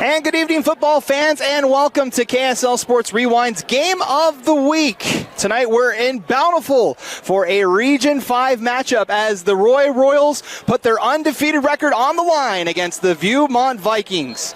And good evening, football fans, and welcome to KSL Sports Rewind's Game of the Week. Tonight we're in Bountiful for a Region 5 matchup as the Roy Royals put their undefeated record on the line against the Viewmont Vikings.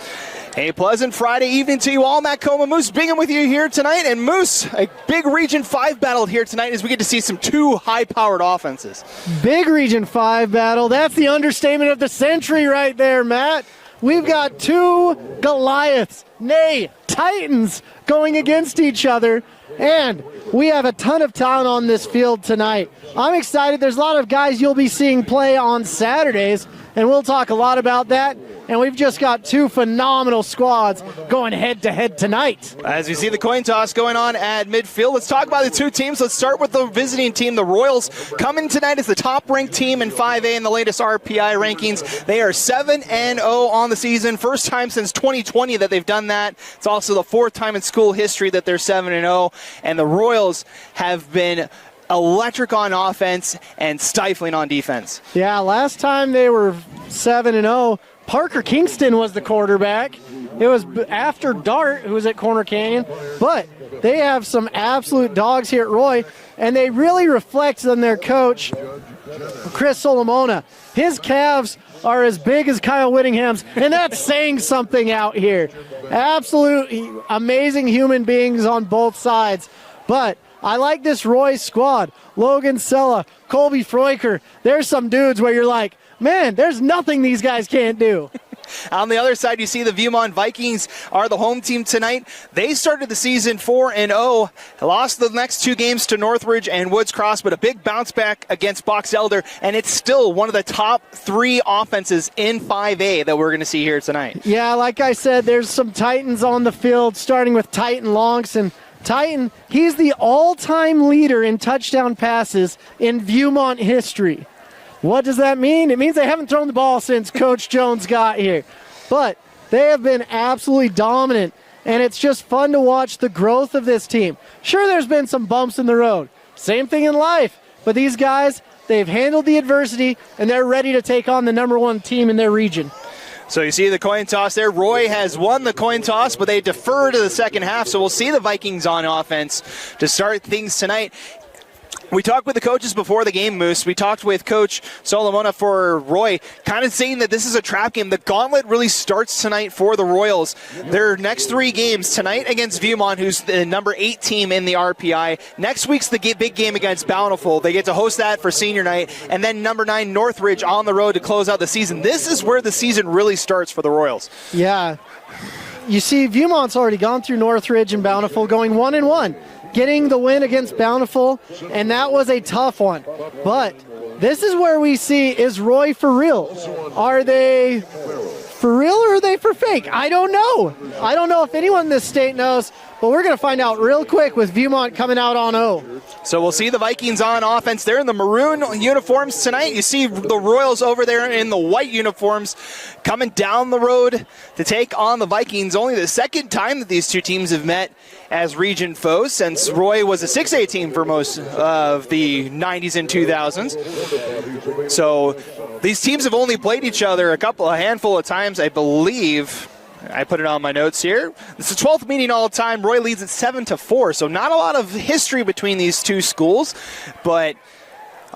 A pleasant Friday evening to you all. Matt Coma, Moose, being with you here tonight. And Moose, a big Region 5 battle here tonight as we get to see some two high-powered offenses. Big Region 5 battle. That's the understatement of the century right there, Matt. We've got two Goliaths, nay, Titans, going against each other. And we have a ton of talent on this field tonight. I'm excited. There's a lot of guys you'll be seeing play on Saturdays, and we'll talk a lot about that. And we've just got two phenomenal squads going head-to-head tonight. As we see the coin toss going on at midfield, let's talk about the two teams. Let's start with the visiting team. The Royals coming tonight as the top-ranked team in 5A in the latest RPI rankings. They are 7-0 on the season. First time since 2020 that they've done that. It's also the fourth time in school history that they're 7-0. And the Royals have been electric on offense and stifling on defense. Yeah, last time they were 7-0, Parker Kingston was the quarterback. It was after Dart, who was at Corner Canyon. But they have some absolute dogs here at Roy, and they really reflect on their coach, Chris Solomona. His calves are as big as Kyle Whittingham's, and that's saying something out here. Absolute amazing human beings on both sides. But I like this Roy squad. Logan Sella, Colby Freucher. There's some dudes where you're like, man, there's nothing these guys can't do. On the other side, you see the Viewmont Vikings are the home team tonight. They started the season 4-0, lost the next two games to Northridge and Woods Cross, but a big bounce back against Box Elder, and it's still one of the top three offenses in 5A that we're going to see here tonight. Yeah, like I said, there's some Titans on the field, starting with Titan Longson. Titan, he's the all-time leader in touchdown passes in Viewmont history. What does that mean? It means they haven't thrown the ball since Coach Jones got here. But they have been absolutely dominant, and it's just fun to watch the growth of this team. Sure, there's been some bumps in the road. Same thing in life. But these guys, they've handled the adversity, and they're ready to take on the number one team in their region. So you see the coin toss there. Roy has won the coin toss, but they defer to the second half. So we'll see the Vikings on offense to start things tonight. We talked with the coaches before the game, Moose. We talked with Coach Solomona for Roy, kind of saying that this is a trap game. The gauntlet really starts tonight for the Royals. Their next three games, tonight against Viewmont, who's the number 8 team in the RPI. Next week's the big game against Bountiful. They get to host that for senior night. And then number 9, Northridge, on the road to close out the season. This is where the season really starts for the Royals. Yeah. You see, Viewmont's already gone through Northridge and Bountiful, going 1-1. Getting the win against Bountiful, and that was a tough one. But this is where we see, is Roy for real? Are they for real or are they for fake? I don't know. I don't know if anyone in this state knows, but we're going to find out real quick with Viewmont coming out on 0. So we'll see the Vikings on offense. They're in the maroon uniforms tonight. You see the Royals over there in the white uniforms coming down the road to take on the Vikings. Only the second time that these two teams have met as region foes, since Roy was a 6A team for most of the 90s and 2000s. So these teams have only played each other a handful of times, I believe. I put it on my notes here. It's the 12th meeting all time. Roy leads at 7-4, so not a lot of history between these two schools, but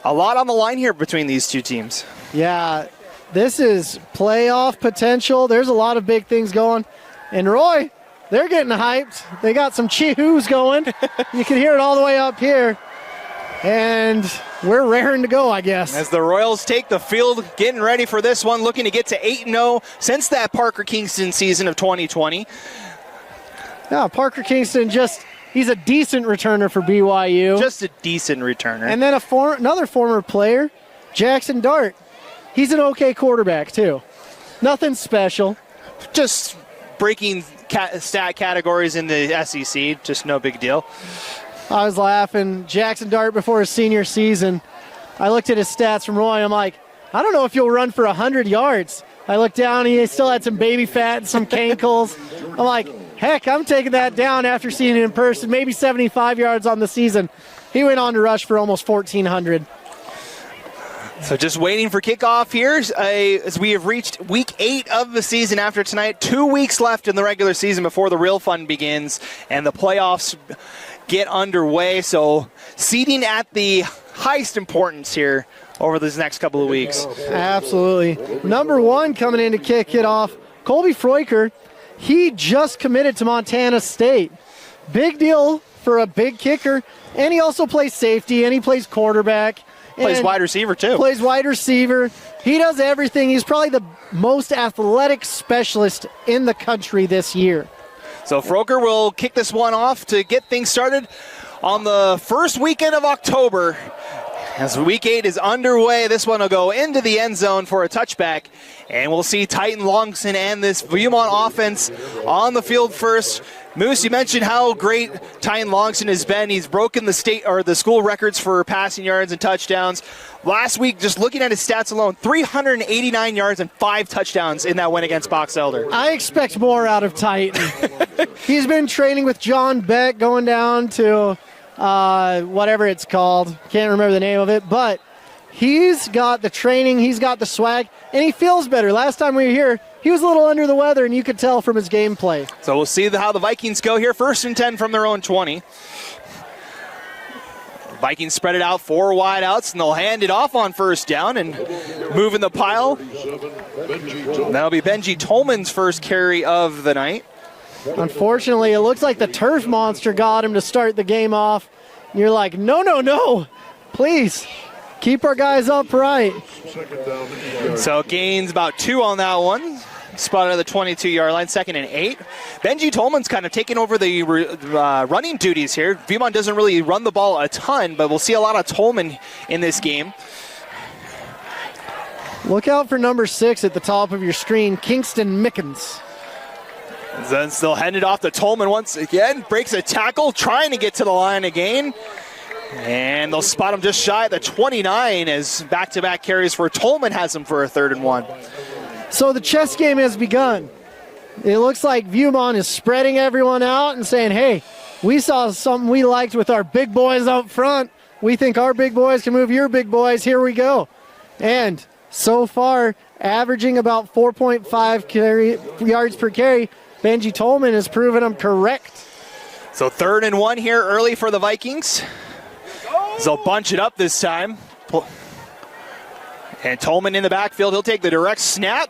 a lot on the line here between these two teams. Yeah, this is playoff potential. There's a lot of big things going. And Roy, they're getting hyped. They got some chee-hoos going. You can hear it all the way up here. And we're raring to go, I guess. As the Royals take the field, getting ready for this one, looking to get to 8-0 since that Parker Kingston season of 2020. Yeah, Parker Kingston he's a decent returner for BYU. Just a decent returner. And then another former player, Jackson Dart. He's an okay quarterback, too. Nothing special. Just breaking stat categories in the SEC, just no big deal. I was laughing. Jackson Dart, before his senior season, I looked at his stats from Roy. I'm like, I don't know if you'll run for 100 yards. I looked down, he still had some baby fat and some cankles. I'm like, heck, I'm taking that down after seeing it in person. Maybe 75 yards on the season. He went on to rush for almost 1,400. So just waiting for kickoff here as we have reached week 8 of the season after tonight. 2 weeks left in the regular season before the real fun begins and the playoffs get underway. So seeding at the highest importance here over this next couple of weeks. Absolutely. Number 1 coming in to kick it off, Colby Freucher. He just committed to Montana State. Big deal for a big kicker. And he also plays safety and he plays quarterback. Plays wide receiver, too. Plays wide receiver. He does everything. He's probably the most athletic specialist in the country this year. So Froker will kick this one off to get things started on the first weekend of October. As week 8 is underway, this one will go into the end zone for a touchback. And we'll see Titan Longson and this Viewmont offense on the field first. Moose, you mentioned how great Titan Longson has been. He's broken the state or the school records for passing yards and touchdowns. Last week, just looking at his stats alone, 389 yards and 5 touchdowns in that win against Box Elder. I expect more out of Titan. He's been training with John Beck, going down to whatever it's called. Can't remember the name of it, but he's got the training, he's got the swag, and he feels better. Last time we were here, he was a little under the weather, and you could tell from his gameplay. So we'll see how the Vikings go here. 1st and 10 from their own 20. Vikings spread it out, 4 wide outs, and they'll hand it off on first down and move in the pile. That'll be Benji Tolman's first carry of the night. Unfortunately, it looks like the turf monster got him to start the game off. You're like, no, please. Keep our guys upright. So gains about 2 on that one. Spotted at the 22-yard line, 2nd and 8. Benji Tolman's kind of taking over the running duties here. Viewmont doesn't really run the ball a ton, but we'll see a lot of Tolman in this game. Look out for number 6 at the top of your screen, Kingston Mickens. Then they'll hand it off to Tolman once again. Breaks a tackle, trying to get to the line again. And they'll spot him just shy at the 29 as back-to-back carries for Tolman has him for a 3rd and 1. So the chess game has begun. It looks like Viewmont is spreading everyone out and saying, hey, we saw something we liked with our big boys up front. We think our big boys can move your big boys. Here we go. And so far, averaging about 4.5 yards per carry, Benji Tolman has proven them correct. So 3rd and 1 here early for the Vikings. They'll bunch it up this time. And Tolman in the backfield. He'll take the direct snap.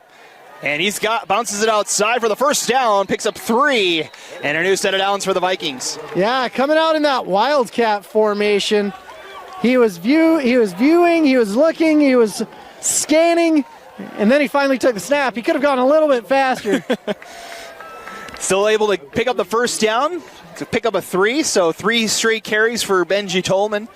And bounces it outside for the first down. Picks up 3. And a new set of downs for the Vikings. Yeah, coming out in that Wildcat formation. He was viewing, he was looking, he was scanning. And then he finally took the snap. He could have gone a little bit faster. Still able to pick up the first down. To pick up a 3. So 3 straight carries for Benji Tolman.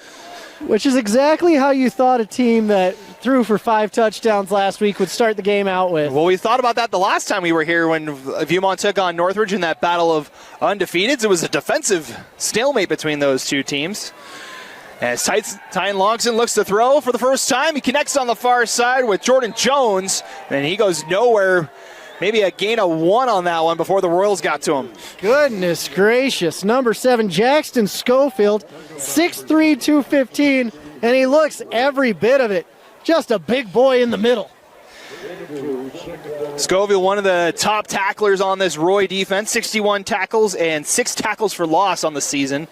Which is exactly how you thought a team that threw for 5 touchdowns last week would start the game out with. Well, we thought about that the last time we were here when Viewmont took on Northridge in that battle of undefeateds. It was a defensive stalemate between those two teams. As Titan Longson looks to throw for the first time, he connects on the far side with Jordan Jones, and he goes nowhere. Maybe a gain of 1 on that one before the Royals got to him. Goodness gracious. Number 7, Jackson Schofield, 6'3", 215, and he looks every bit of it. Just a big boy in the middle. Scoville, one of the top tacklers on this Roy defense, 61 tackles and 6 tackles for loss on the season.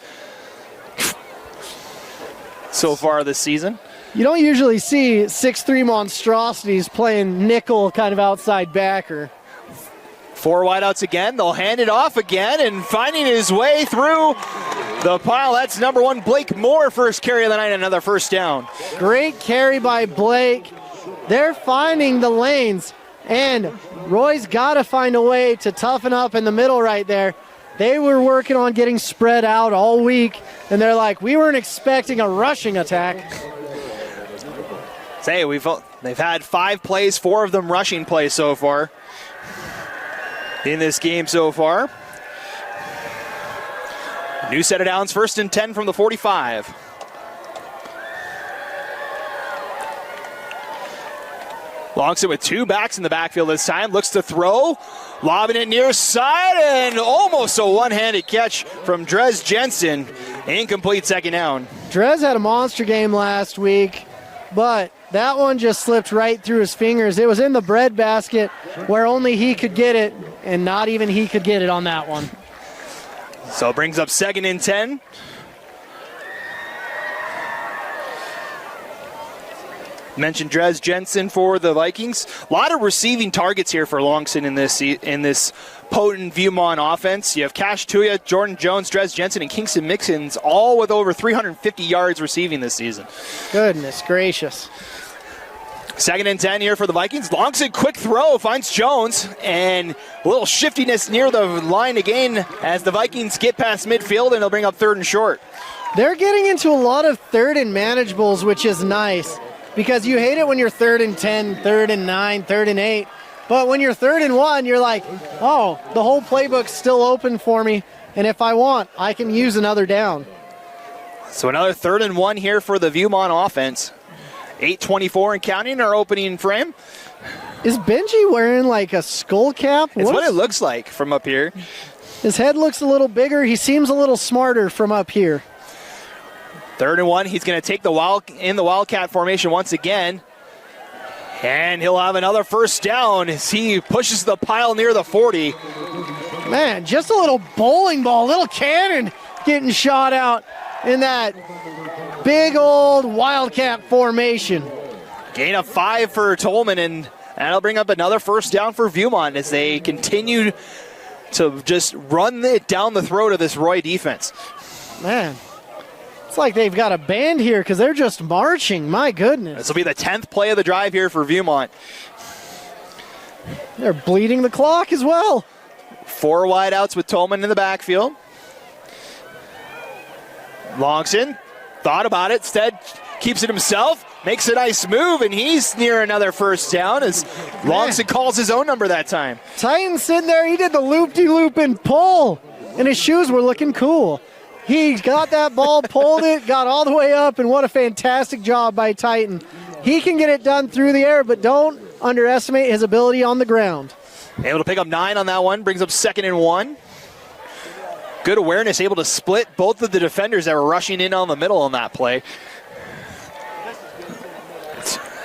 So far this season. You don't usually see 6'3" monstrosities playing nickel kind of outside backer. 4 wideouts again. They'll hand it off again and finding his way through the pile. That's number 1, Blake Moore, first carry of the night, another first down. Great carry by Blake. They're finding the lanes, and Roy's got to find a way to toughen up in the middle right there. They were working on getting spread out all week, and they're like, we weren't expecting a rushing attack. Say, they've had 5 plays, 4 of them rushing plays so far in this game so far. New set of downs, 1st and 10 from the 45. Longson with 2 backs in the backfield this time. Looks to throw. Lobbing it near side and almost a one-handed catch from Drez Jensen. Incomplete 2nd down. Drez had a monster game last week, but That one just slipped right through his fingers. It was in the bread basket where only he could get it, and not even he could get it on that one. So it brings up 2nd and 10. Mentioned Dres Jensen for the Vikings. A lot of receiving targets here for Longson in this potent Viewmont offense. You have Cash Tuya, Jordan Jones, Dres Jensen, and Kingston Mixons, all with over 350 yards receiving this season. Goodness gracious. 2nd and 10 here for the Vikings. Longson, quick throw, finds Jones, and a little shiftiness near the line again as the Vikings get past midfield, and they'll bring up 3rd and short. They're getting into a lot of 3rd and manageables, which is nice. Because you hate it when you're 3rd and 10, 3rd and 9, 3rd and 8. But when you're 3rd and 1, you're like, oh, the whole playbook's still open for me. And if I want, I can use another down. So another 3rd and 1 here for the Viewmont offense. 8:24 and counting our opening frame. Is Benji wearing like a skull cap? It's what it looks like from up here. His head looks a little bigger. He seems a little smarter from up here. 3rd and 1. He's going to take the Wildcat formation once again. And he'll have another first down as he pushes the pile near the 40. Man, just a little bowling ball, little cannon getting shot out in that big old Wildcat formation. Gain of 5 for Tolman, and that'll bring up another first down for Viewmont as they continue to just run it down the throat of this Roy defense. Man. It's like they've got a band here because they're just marching. My goodness. This will be the 10th play of the drive here for Viewmont. They're bleeding the clock as well. 4 wideouts with Tolman in the backfield. Longson thought about it, instead keeps it himself, makes a nice move, and he's near another first down as Longson calls his own number that time. Titan sitting there, he did the loop-de-loop and pull, and his shoes were looking cool. He got that ball, pulled it, got all the way up, and what a fantastic job by Titan. He can get it done through the air, but don't underestimate his ability on the ground. Able to pick up 9 on that one, brings up 2nd and 1. Good awareness, able to split both of the defenders that were rushing in on the middle on that play.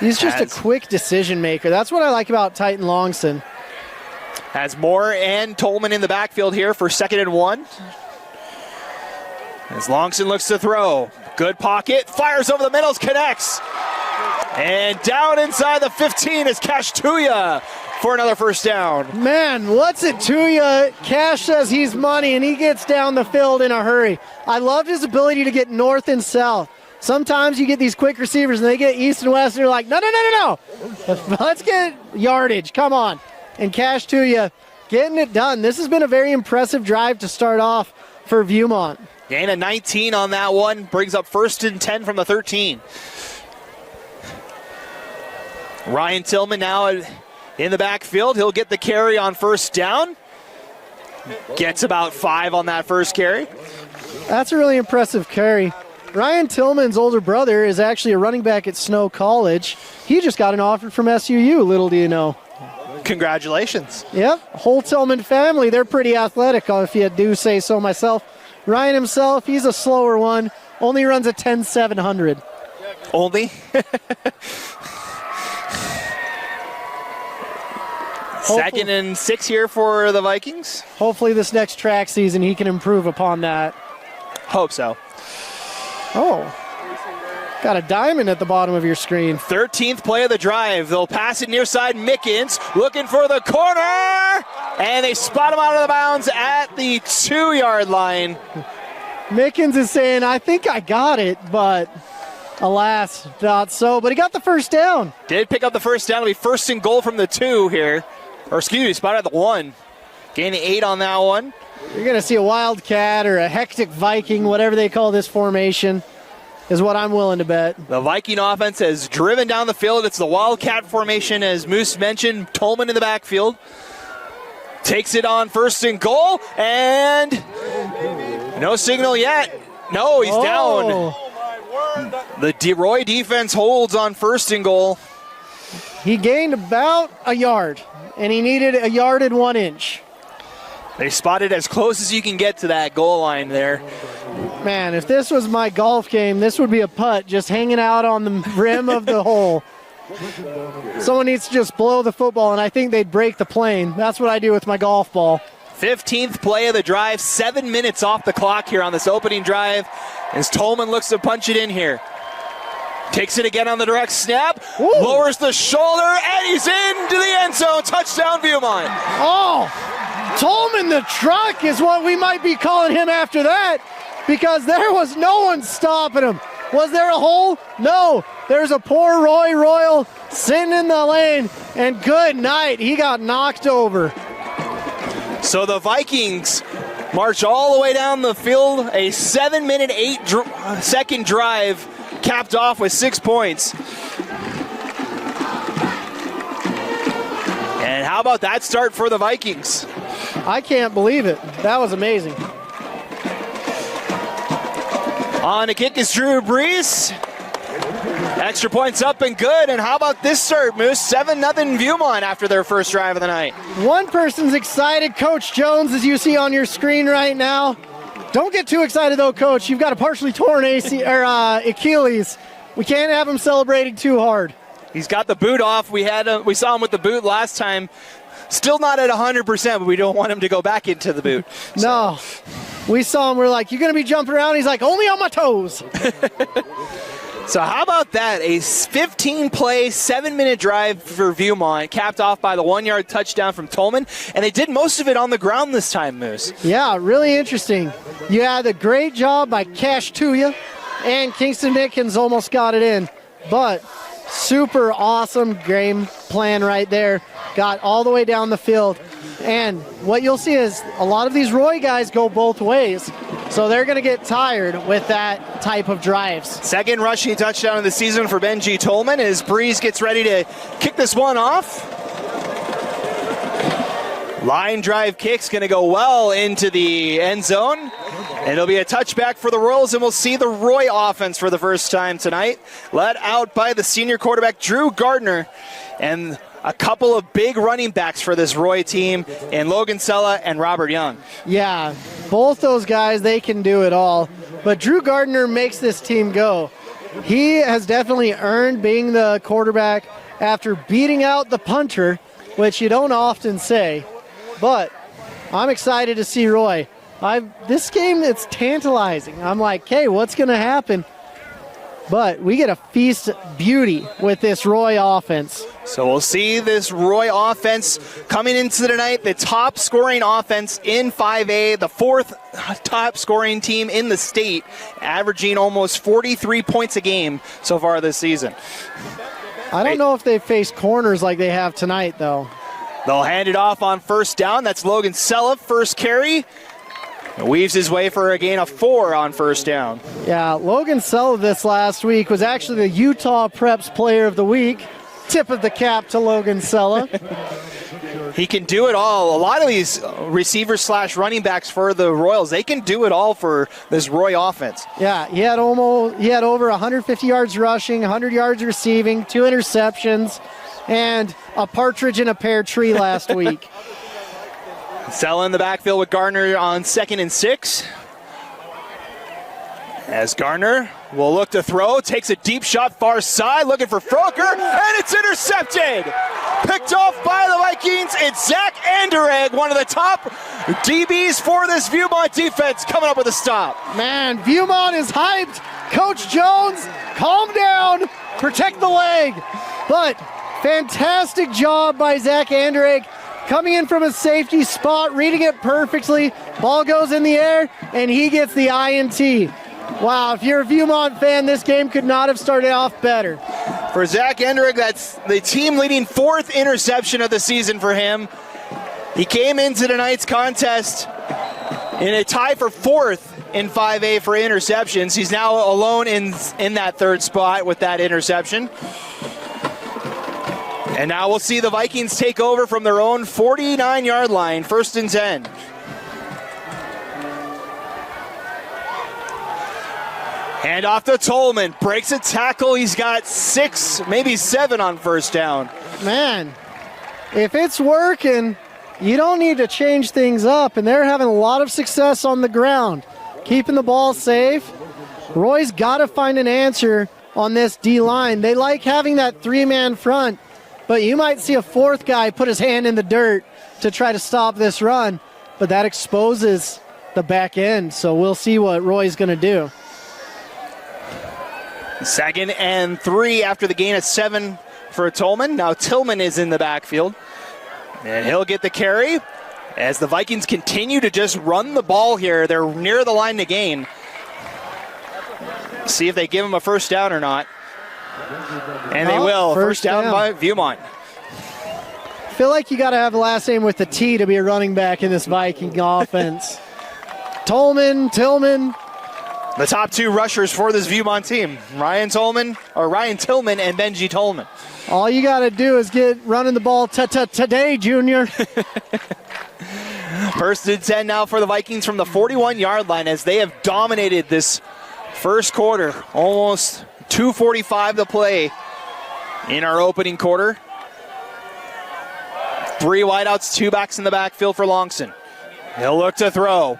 He's just a quick decision maker. That's what I like about Titan Longson. Has Moore and Tolman in the backfield here for 2nd and 1. As Longson looks to throw. Good pocket, fires over the middle, connects. And down inside the 15 is Cash Tuya for another first down. Man, what's it Tuya? Cash says he's money, and he gets down the field in a hurry. I loved his ability to get north and south. Sometimes you get these quick receivers, and they get east and west, and you're like, no. Let's get yardage. Come on. And Cash Tuya getting it done. This has been a very impressive drive to start off for Viewmont. Gain of 19 on that one. Brings up 1st and 10 from the 13. Ryan Tillman now in the backfield. He'll get the carry on first down. Gets about 5 on that first carry. That's a really impressive carry. Ryan Tillman's older brother is actually a running back at Snow College. He just got an offer from SUU, little do you know. Congratulations. Yep, whole Tillman family, they're pretty athletic, if you do say so myself. Ryan himself, he's a slower one, only runs a 10-700. Only? Second and 6 here for the Vikings. Hopefully this next track season he can improve upon that. Hope so. Oh, got a diamond at the bottom of your screen. 13th play of the drive. They'll pass it near side. Mickens looking for the corner. And they spot him out of the bounds at the 2-yard line. Mickens is saying, I think I got it, but alas, not so. But he got the first down. Did pick up the first down. It'll be 1st and goal from the 2 here. Or excuse me, spotted at the 1. Gaining 8 on that one. You're going to see a Wildcat or a hectic Viking, whatever they call this formation, is what I'm willing to bet. The Viking offense has driven down the field. It's the Wildcat formation, as Moose mentioned. Tolman in the backfield. Takes it on 1st and goal, and no signal yet. No, he's down. The DeRoy defense holds on 1st and goal. He gained about a yard, and he needed a yard and 1 inch. They spotted as close as you can get to that goal line there. Man, if this was my golf game, this would be a putt just hanging out on the rim of the hole. Someone needs to just blow the football, and I think they'd break the plane. That's what I do with my golf ball. 15th play of the drive, 7 minutes off the clock here on this opening drive as Tolman looks to punch it in here. Takes it again on the direct snap, lowers the shoulder, and he's into the end zone. Touchdown, Viewmont. Oh, Tolman the truck is what we might be calling him after that, because there was no one stopping him. Was there a hole? No. There's a poor Roy Royal sitting in the lane, and good night. He got knocked over. So the Vikings march all the way down the field, a 7-minute, 8-second drive capped off with 6 points. And how about that start for the Vikings? I can't believe it. That was amazing. On the kick is Drew Brees. Extra points up and good. And how about this start, Moose? 7-0 Viewmont after their first drive of the night. One person's excited, Coach Jones, as you see on your screen right now. Don't get too excited, though, Coach. You've got a partially torn Achilles. We can't have him celebrating too hard. He's got the boot off. We saw him with the boot last time. Still not at 100%, but we don't want him to go back into the boot. No. We saw him. We're like, you're going to be jumping around? He's like, only on my toes. So how about that? A 15-play, 7-minute drive for Viewmont, capped off by the 1-yard touchdown from Tolman. And they did most of it on the ground this time, Moose. Yeah, really interesting. You had a great job by Cash Tuya, and Kingston Dickens almost got it in. But super awesome game plan right there. Got all the way down the field. And what you'll see is a lot of these Roy guys go both ways. So they're going to get tired with that type of drives. Second rushing touchdown of the season for Benji Tolman as Breeze gets ready to kick this one off. Line drive kick's going to go well into the end zone. And it'll be a touchback for the Royals, and we'll see the Roy offense for the first time tonight. Led out by the senior quarterback, Drew Gardner. And a couple of big running backs for this Roy team in Logan Sella and Robert Young. Yeah, both those guys, they can do it all. But Drew Gardner makes this team go. He has definitely earned being the quarterback after beating out the punter, which you don't often say. But I'm excited to see Roy. This game, it's tantalizing. I'm like, hey, what's going to happen? But we get a feast beauty with this Roy offense. So we'll see this Roy offense coming into the night, the top scoring offense in 5A, the fourth top scoring team in the state, averaging almost 43 points a game so far this season. I don't know if they face corners like they have tonight, though. They'll hand it off on first down. That's Logan Sella, first carry. Weaves his way for a gain of 4 on first down. Yeah, Logan Sella this last week was actually the Utah Preps Player of the Week. Tip of the cap to Logan Sella. He can do it all. A lot of these receivers / running backs for the Royals, they can do it all for this Roy offense. Yeah, he had over 150 yards rushing, 100 yards receiving, 2 interceptions, and a partridge in a pear tree last week. Sella in the backfield with Gardner on 2nd and 6. As Gardner will look to throw, takes a deep shot far side, looking for Froker, and it's intercepted. Picked off by the Vikings. It's Zach Anderegg, one of the top DBs for this Viewmont defense, coming up with a stop. Man, Viewmont is hyped. Coach Jones, calm down, protect the leg. But fantastic job by Zach Anderegg. Coming in from a safety spot, reading it perfectly. Ball goes in the air, and he gets the INT. Wow, if you're a Viewmont fan, this game could not have started off better. For Zach Endrick, that's the team-leading 4th interception of the season for him. He came into tonight's contest in a tie for 4th in 5A for interceptions. He's now alone in that 3rd spot with that interception. And now we'll see the Vikings take over from their own 49-yard line, 1st and 10. Hand off to Tolman, breaks a tackle. He's got 6, maybe 7 on first down. Man, if it's working, you don't need to change things up, and they're having a lot of success on the ground, keeping the ball safe. Roy's got to find an answer on this D-line. They like having that three-man front, but you might see a fourth guy put his hand in the dirt to try to stop this run, but that exposes the back end, so we'll see what Roy's going to do. 2nd and 3 after the gain of 7 for Tolman. Now Tillman is in the backfield, and he'll get the carry as the Vikings continue to just run the ball here. They're near the line to gain. See if they give him a first down or not. And they will. First down by Viewmont. I feel like you got to have a last name with a T to be a running back in this Viking offense. Tillman. The top 2 rushers for this Viewmont team, Ryan Tillman and Benji Tolman. All you got to do is get running the ball today, Junior. 1st and 10 now for the Vikings from the 41-yard line as they have dominated this first quarter. Almost 2:45 to play in our opening quarter. 3 wideouts, 2 backs in the backfield for Longson. He'll look to throw.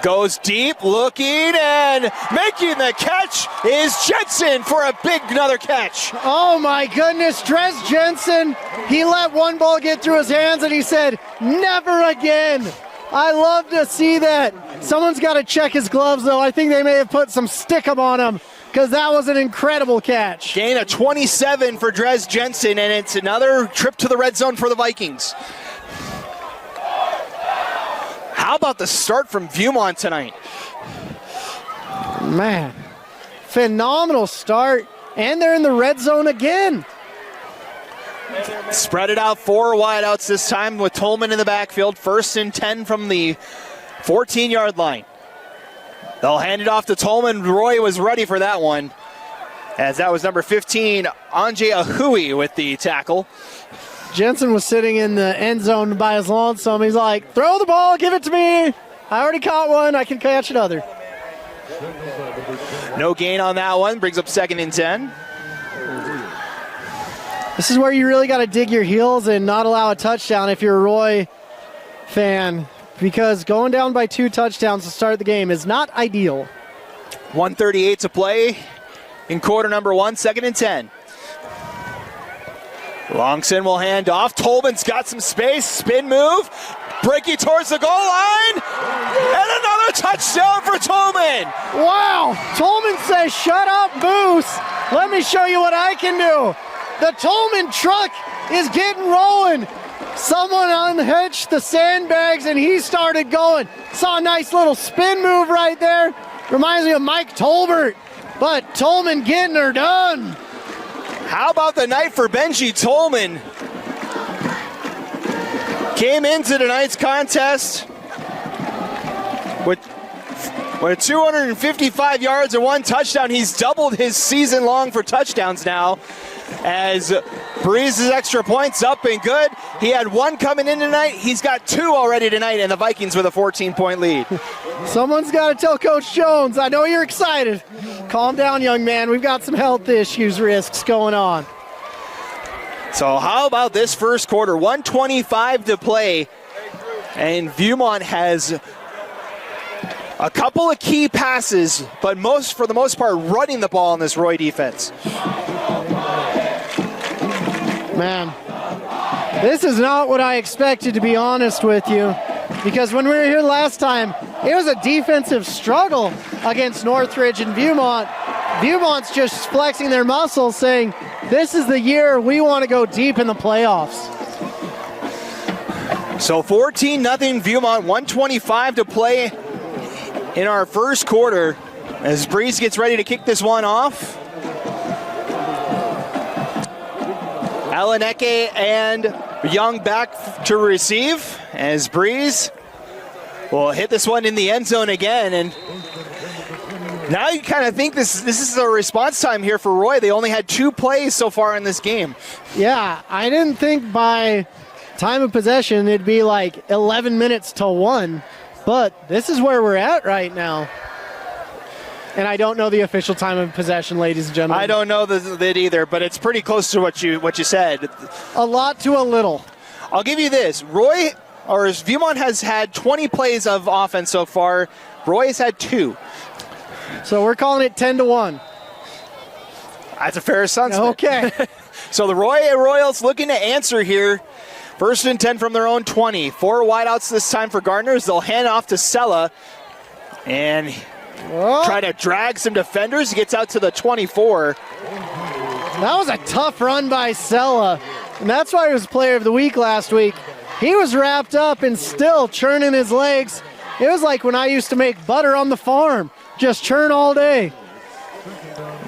Goes deep, looking, and making the catch is Jensen for a big another catch. Oh my goodness, Dres Jensen. He let one ball get through his hands and he said, never again. I love to see that. Someone's got to check his gloves though. I think they may have put some stickum on him because that was an incredible catch. Gain of 27 for Dres Jensen, and it's another trip to the red zone for the Vikings. How about the start from Viewmont tonight? Man, phenomenal start, and they're in the red zone again. Spread it out, 4 wideouts this time with Tolman in the backfield. 1st and 10 from the 14-yard line. They'll hand it off to Tolman. Roy was ready for that one, as that was number 15, Anjay Ahui with the tackle. Jensen was sitting in the end zone by his lonesome. He's like, throw the ball, give it to me. I already caught one, I can catch another. No gain on that one, brings up 2nd and 10. This is where you really got to dig your heels and not allow a touchdown if you're a Roy fan, because going down by 2 touchdowns to start the game is not ideal. 1:38 to play in quarter number 1, 2nd and 10. Longson will hand off. Tolman's got some space. Spin move. Breaking towards the goal line. And another touchdown for Tolman. Wow. Tolman says, shut up, Moose. Let me show you what I can do. The Tolman truck is getting rolling. Someone unhitched the sandbags and he started going. Saw a nice little spin move right there. Reminds me of Mike Tolbert. But Tolman getting her done. How about the night for Benji Tolman? Came into tonight's contest with 255 yards and 1 touchdown. He's doubled his season long for touchdowns now, as Breeze's extra points up and good. He had 1 coming in tonight. He's got 2 already tonight, and the Vikings with a 14-point lead. Someone's got to tell Coach Jones, I know you're excited. Calm down, young man. We've got some health risks going on. So how about this first quarter? 1:25 to play, and Viewmont has a couple of key passes, but for the most part, running the ball in this Roy defense. Man, this is not what I expected, to be honest with you, because when we were here last time, it was a defensive struggle against Northridge and Viewmont. Viewmont's just flexing their muscles, saying, this is the year we want to go deep in the playoffs. So 14-0 Viewmont, 1:25 to play in our first quarter as Breeze gets ready to kick this one off. Alaneke and Young back to receive as Breeze will hit this one in the end zone again. And now you kind of think this is a response time here for Roy. They only had 2 plays so far in this game. Yeah, I didn't think by time of possession it'd be like 11 minutes to 1, but this is where we're at right now. And I don't know the official time of possession, ladies and gentlemen. I don't know that either, but it's pretty close to what you said. A lot to a little. I'll give you this. Viewmont has had 20 plays of offense so far. Roy has had 2. So we're calling it 10-1. That's a fair assessment. Okay. So the Royals looking to answer here. First and 10 from their own 20. 4 wideouts this time for Gardners. They'll hand off to Sella and try to drag some defenders. He gets out to the 24. That was a tough run by Sella, and that's why he was player of the week last week. He was wrapped up and still churning his legs. It was like when I used to make butter on the farm, just churn all day.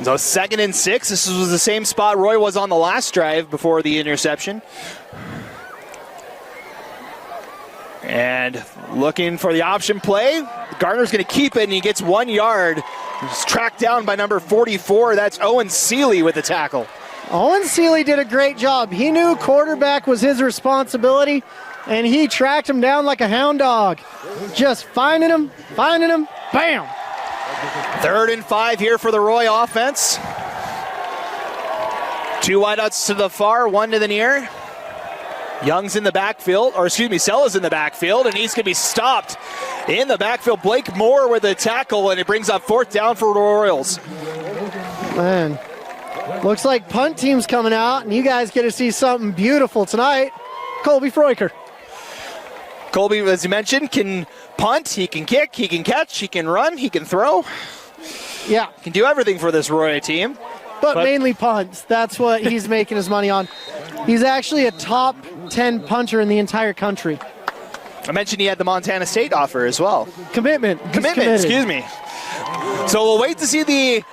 So 2nd and 6. This was the same spot Roy was on the last drive before the interception. And looking for the option play. Gardner's going to keep it, and he gets 1 yard. He's tracked down by number 44. That's Owen Seeley with the tackle. Owen Seeley did a great job. He knew quarterback was his responsibility, and he tracked him down like a hound dog. Just finding him, bam! 3rd and 5 here for the Roy offense. 2 wideouts to the far, 1 to the near. Young's in the backfield, Sella's in the backfield, and he's going to be stopped in the backfield. Blake Moore with the tackle, and it brings up 4th down for the Royals. Man, looks like punt team's coming out, and you guys get to see something beautiful tonight. Colby Freucher. Colby, as you mentioned, can punt, he can kick, he can catch, he can run, he can throw. Yeah. Can do everything for this Roy team. But mainly punts. That's what he's making his money on. He's actually a top 10 punter in the entire country. I mentioned he had the Montana State offer as well. Commitment, excuse me. So we'll wait to see the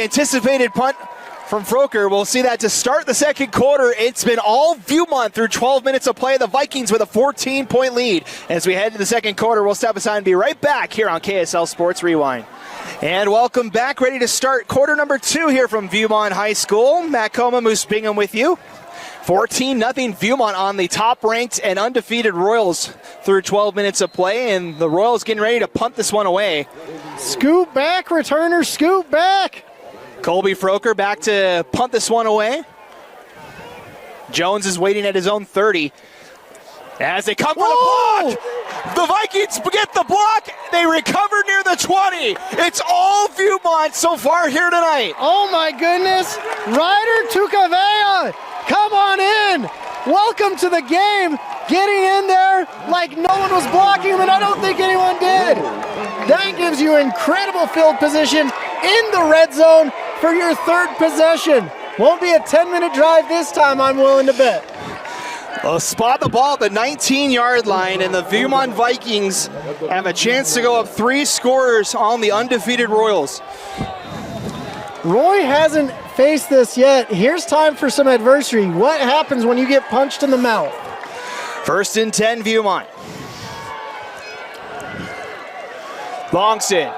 anticipated punt from Froker. We'll see that to start the second quarter. It's been all Viewmont through 12 minutes of play. The Vikings with a 14-point lead. As we head to the second quarter, we'll step aside and be right back here on KSL Sports Rewind. And welcome back, ready to start quarter number 2 here from Viewmont High School. Matt Coma, Moose Bingham with you. 14-0 Viewmont on the top-ranked and undefeated Royals through 12 minutes of play, and the Royals getting ready to punt this one away. Scoot back, returner, scoot back. Colby Froker back to punt this one away. Jones is waiting at his own 30. As they come for the block, the Vikings get the block. They recover near the 20. It's all Viewmont so far here tonight. Oh my goodness. Ryder Tukavea, come on in. Welcome to the game. Getting in there like no one was blocking him, and I don't think anyone did. That gives you incredible field position in the red zone for your 3rd possession. Won't be a 10-minute drive this time, I'm willing to bet. They'll spot the ball at the 19-yard line, and the Viewmont Vikings have a chance to go up 3 scores on the undefeated Royals. Roy hasn't faced this yet. Here's time for some adversity. What happens when you get punched in the mouth? 1st and 10, Viewmont. Longson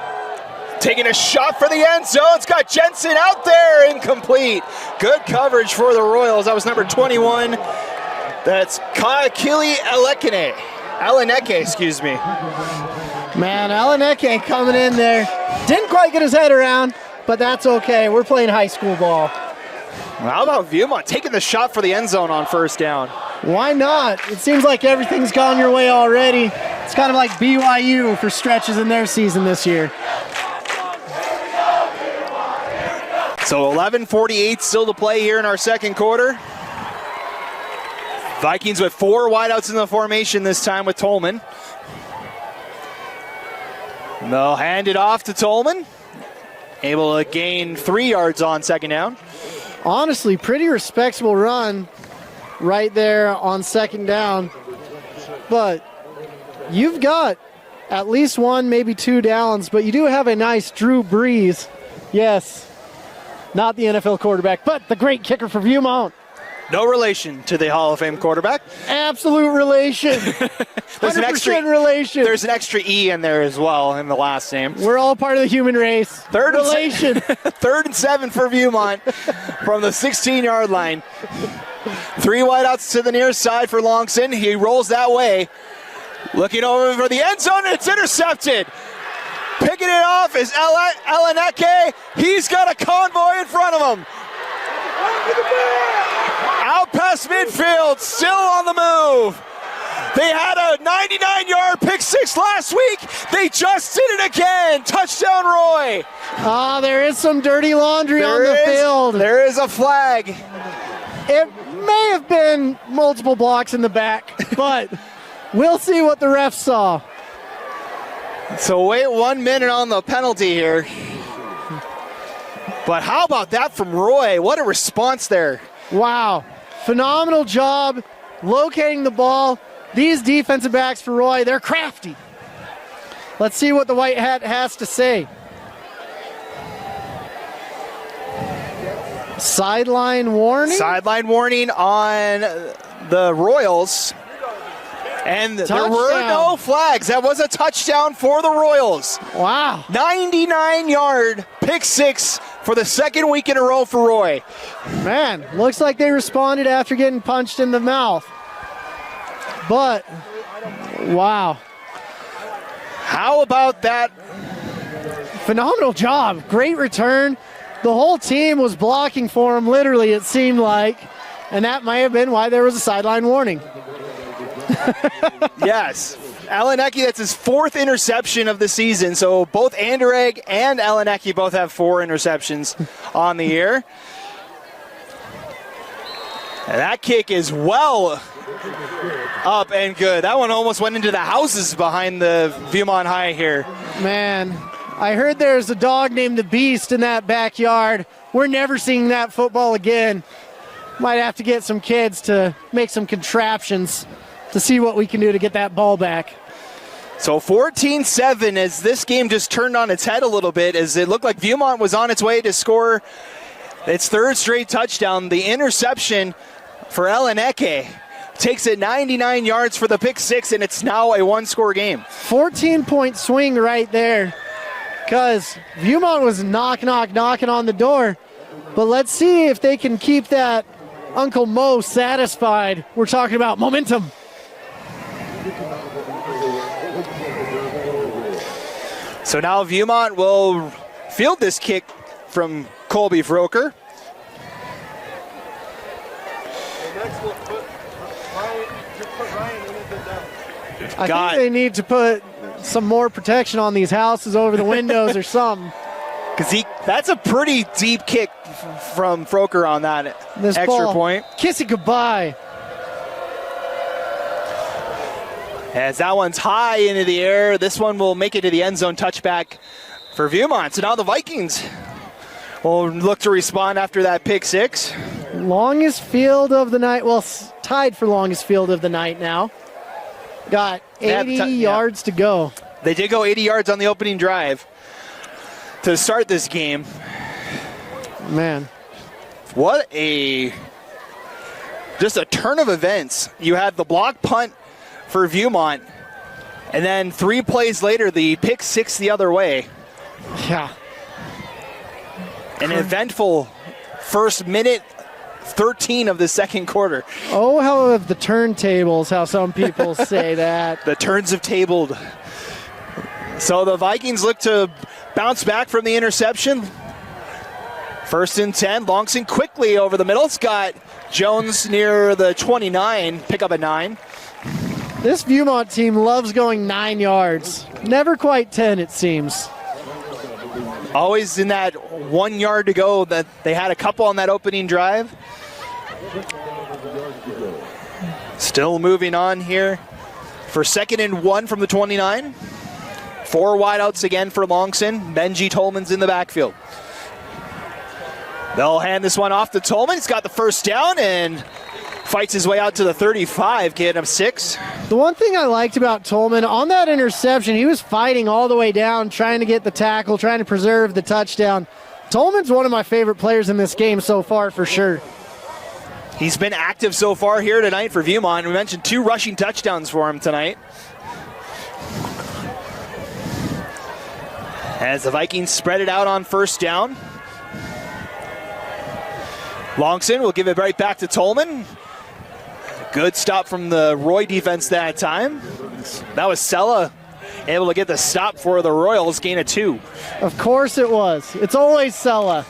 taking a shot for the end zone. It's got Jensen out there, incomplete. Good coverage for the Royals. That was number 21. That's Kakili Aleneke, excuse me. Man, Aleneke coming in there. Didn't quite get his head around, but that's okay. We're playing high school ball. How about Viewmont taking the shot for the end zone on 1st down? Why not? It seems like everything's gone your way already. It's kind of like BYU for stretches in their season this year. So 11:48 still to play here in our second quarter. Vikings with 4 wideouts in the formation this time with Tolman. They'll hand it off to Tolman. Able to gain 3 yards on 2nd down. Honestly, pretty respectable run right there on 2nd down. But you've got at least 1, maybe 2 downs, but you do have a nice Drew Brees. Yes, not the NFL quarterback, but the great kicker for Viewmont. No relation to the Hall of Fame quarterback. Absolute relation. 100% relation. There's an extra E in there as well in the last name. We're all part of the human race. 3rd relation. 3rd and 7 for Viewmont from the 16-yard line. 3 wideouts to the near side for Longson. He rolls that way. Looking over for the end zone, and it's intercepted. Picking it off is Aleneke. He's got a convoy in front of him. Out past midfield, still on the move. They had a 99-yard pick six last week. They just did it again. Touchdown, Roy. There is some dirty laundry on the field. There is a flag. It may have been multiple blocks in the back, but we'll see what the refs saw. So wait 1 minute on the penalty here. But how about that from Roy? What a response there. Wow. Phenomenal job locating the ball. These defensive backs for Roy, they're crafty. Let's see what the white hat has to say. Sideline warning? Sideline warning on the Royals. And there were no flags. That was a touchdown for the Royals. Wow. 99-yard pick six for the second week in a row for Roy. Man, looks like they responded after getting punched in the mouth. But, wow. How about that? Phenomenal job. Great return. The whole team was blocking for him, literally, it seemed like. And that might have been why there was a sideline warning. Yes. Alanecki, that's his fourth interception of the season. So both Anderegg and Alanecki both have 4 interceptions on the year. And that kick is well up and good. That one almost went into the houses behind the Viewmont High here. Man, I heard there's a dog named the Beast in that backyard. We're never seeing that football again. Might have to get some kids to make some contraptions to see what we can do to get that ball back. So 14-7 as this game just turned on its head a little bit, as it looked like Viewmont was on its way to score its third straight touchdown. The interception for Alanecki takes it 99 yards for the pick six, and it's now a one-score game. 14-point swing right there, because Viewmont was knocking on the door. But let's see if they can keep that Uncle Mo satisfied. We're talking about momentum. So now Viewmont will field this kick from Colby Froker. I think they need to put some more protection on these houses over the windows or something. Because that's a pretty deep kick from Froker on that extra ball, point. Kiss it goodbye. As that one's high into the air, this one will make it to the end zone touchback for Viewmont. So now the Vikings will look to respond after that pick six. Longest field of the night. Well, tied for longest field of the night now. Got 80 yards to go. They did go 80 yards on the opening drive to start this game. Man. Just a turn of events. You had the block punt for Viewmont, and then 3 plays later, the pick six the other way. Yeah. An eventful first minute 13 of the second quarter. Oh, how have the turntables, how some people say that. The turns have tabled. So the Vikings look to bounce back from the interception. 1st and 10. Longson quickly over the middle. It's got Jones near the 29. Pick up a 9. This Viewmont team loves going 9 yards. Never quite 10, it seems. Always in that 1 yard to go. That they had a couple on that opening drive. Still moving on here for 2nd and 1 from the 29. 4 wideouts again for Longson. Benji Tolman's in the backfield. They'll hand this one off to Tolman. He's got the first down and fights his way out to the 35, getting him 6. The one thing I liked about Tolman, on that interception, he was fighting all the way down, trying to get the tackle, trying to preserve the touchdown. Tolman's one of my favorite players in this game so far, for sure. He's been active so far here tonight for Viewmont. We mentioned 2 rushing touchdowns for him tonight. As the Vikings spread it out on first down. Longson will give it right back to Tolman. Good stop from the Roy defense that time. That was Sella able to get the stop for the Royals, gain of 2. Of course it was. It's always Sella.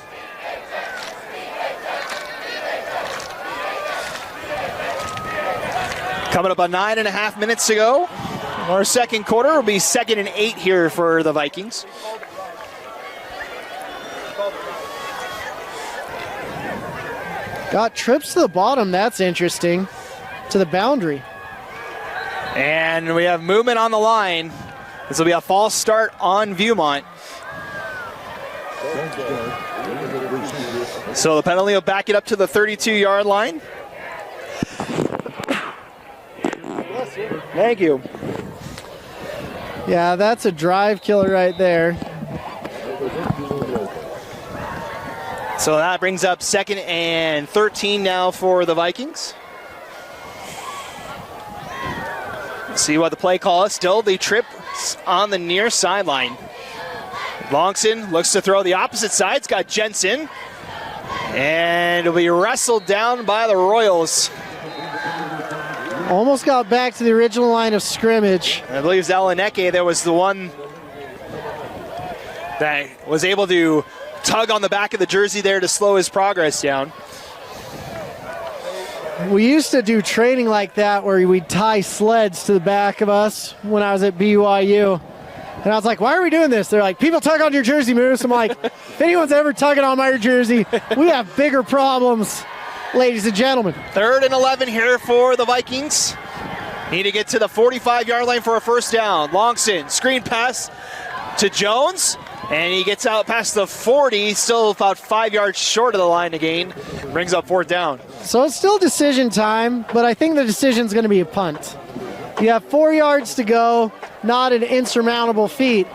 Coming up on 9.5 minutes to go. Our second quarter will be 2nd and 8 here for the Vikings. Got trips to the bottom. That's interesting. To the boundary. And we have movement on the line. This will be a false start on Viewmont. So the penalty will back it up to the 32-yard line. Thank you. Yeah, that's a drive killer right there. So that brings up 2nd and 13 now for the Vikings. See what the play call is. Still the trip on the near sideline. Longson looks to throw the opposite side. It's got Jensen. And it'll be wrestled down by the Royals. Almost got back to the original line of scrimmage. I believe Zeleneke, there was the one that was able to tug on the back of the jersey there to slow his progress down. We used to do training like that where we'd tie sleds to the back of us when I was at BYU. And I was like, why are we doing this? They're like, people tug on your jersey, Moose. I'm like, if anyone's ever tugging on my jersey, we have bigger problems, ladies and gentlemen. 3rd and 11 here for the Vikings. Need to get to the 45-yard line for a first down. Longson, screen pass to Jones. And he gets out past the 40, still about 5 yards short of the line to gain. Brings up 4th down. So it's still decision time, but I think the decision's going to be a punt. You have 4 yards to go, not an insurmountable feat,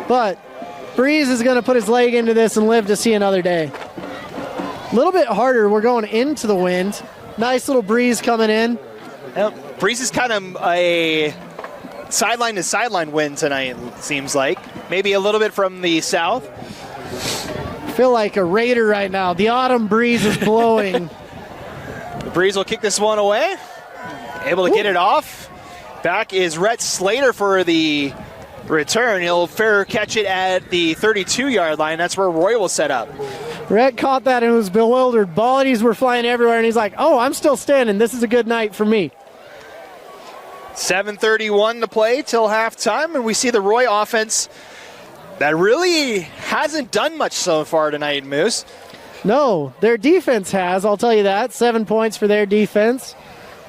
but Breeze is going to put his leg into this and live to see another day. A little bit harder. We're going into the wind. Nice little breeze coming in. Yep. Breeze is kind of a sideline to sideline wind tonight, it seems like. Maybe a little bit from the south. I feel like a Raider right now. The autumn breeze is blowing. The Breeze will kick this one away. Able to get it off. Back is Rhett Slater for the return. He'll fair catch it at the 32-yard line. That's where Roy will set up. Rhett caught that and was bewildered. Ballies were flying everywhere, and he's like, oh, I'm still standing. This is a good night for me. 7:31 to play till halftime, and we see the Roy offense that really hasn't done much so far tonight, Moose. No, their defense has, I'll tell you that. 7 points for their defense.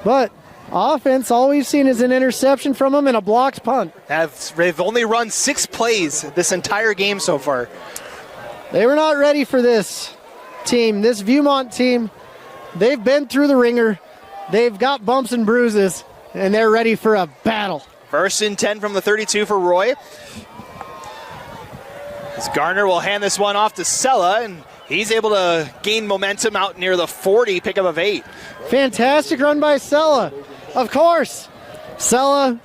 But offense, all we've seen is an interception from them and a blocked punt. They've only run 6 plays this entire game so far. They were not ready for this team. This Viewmont team, they've been through the ringer. They've got bumps and bruises, and they're ready for a battle. 1st and 10 from the 32 for Roy. As Garner will hand this one off to Sella, and he's able to gain momentum out near the 40, pickup of 8. Fantastic run by Sella. Of course. Sella,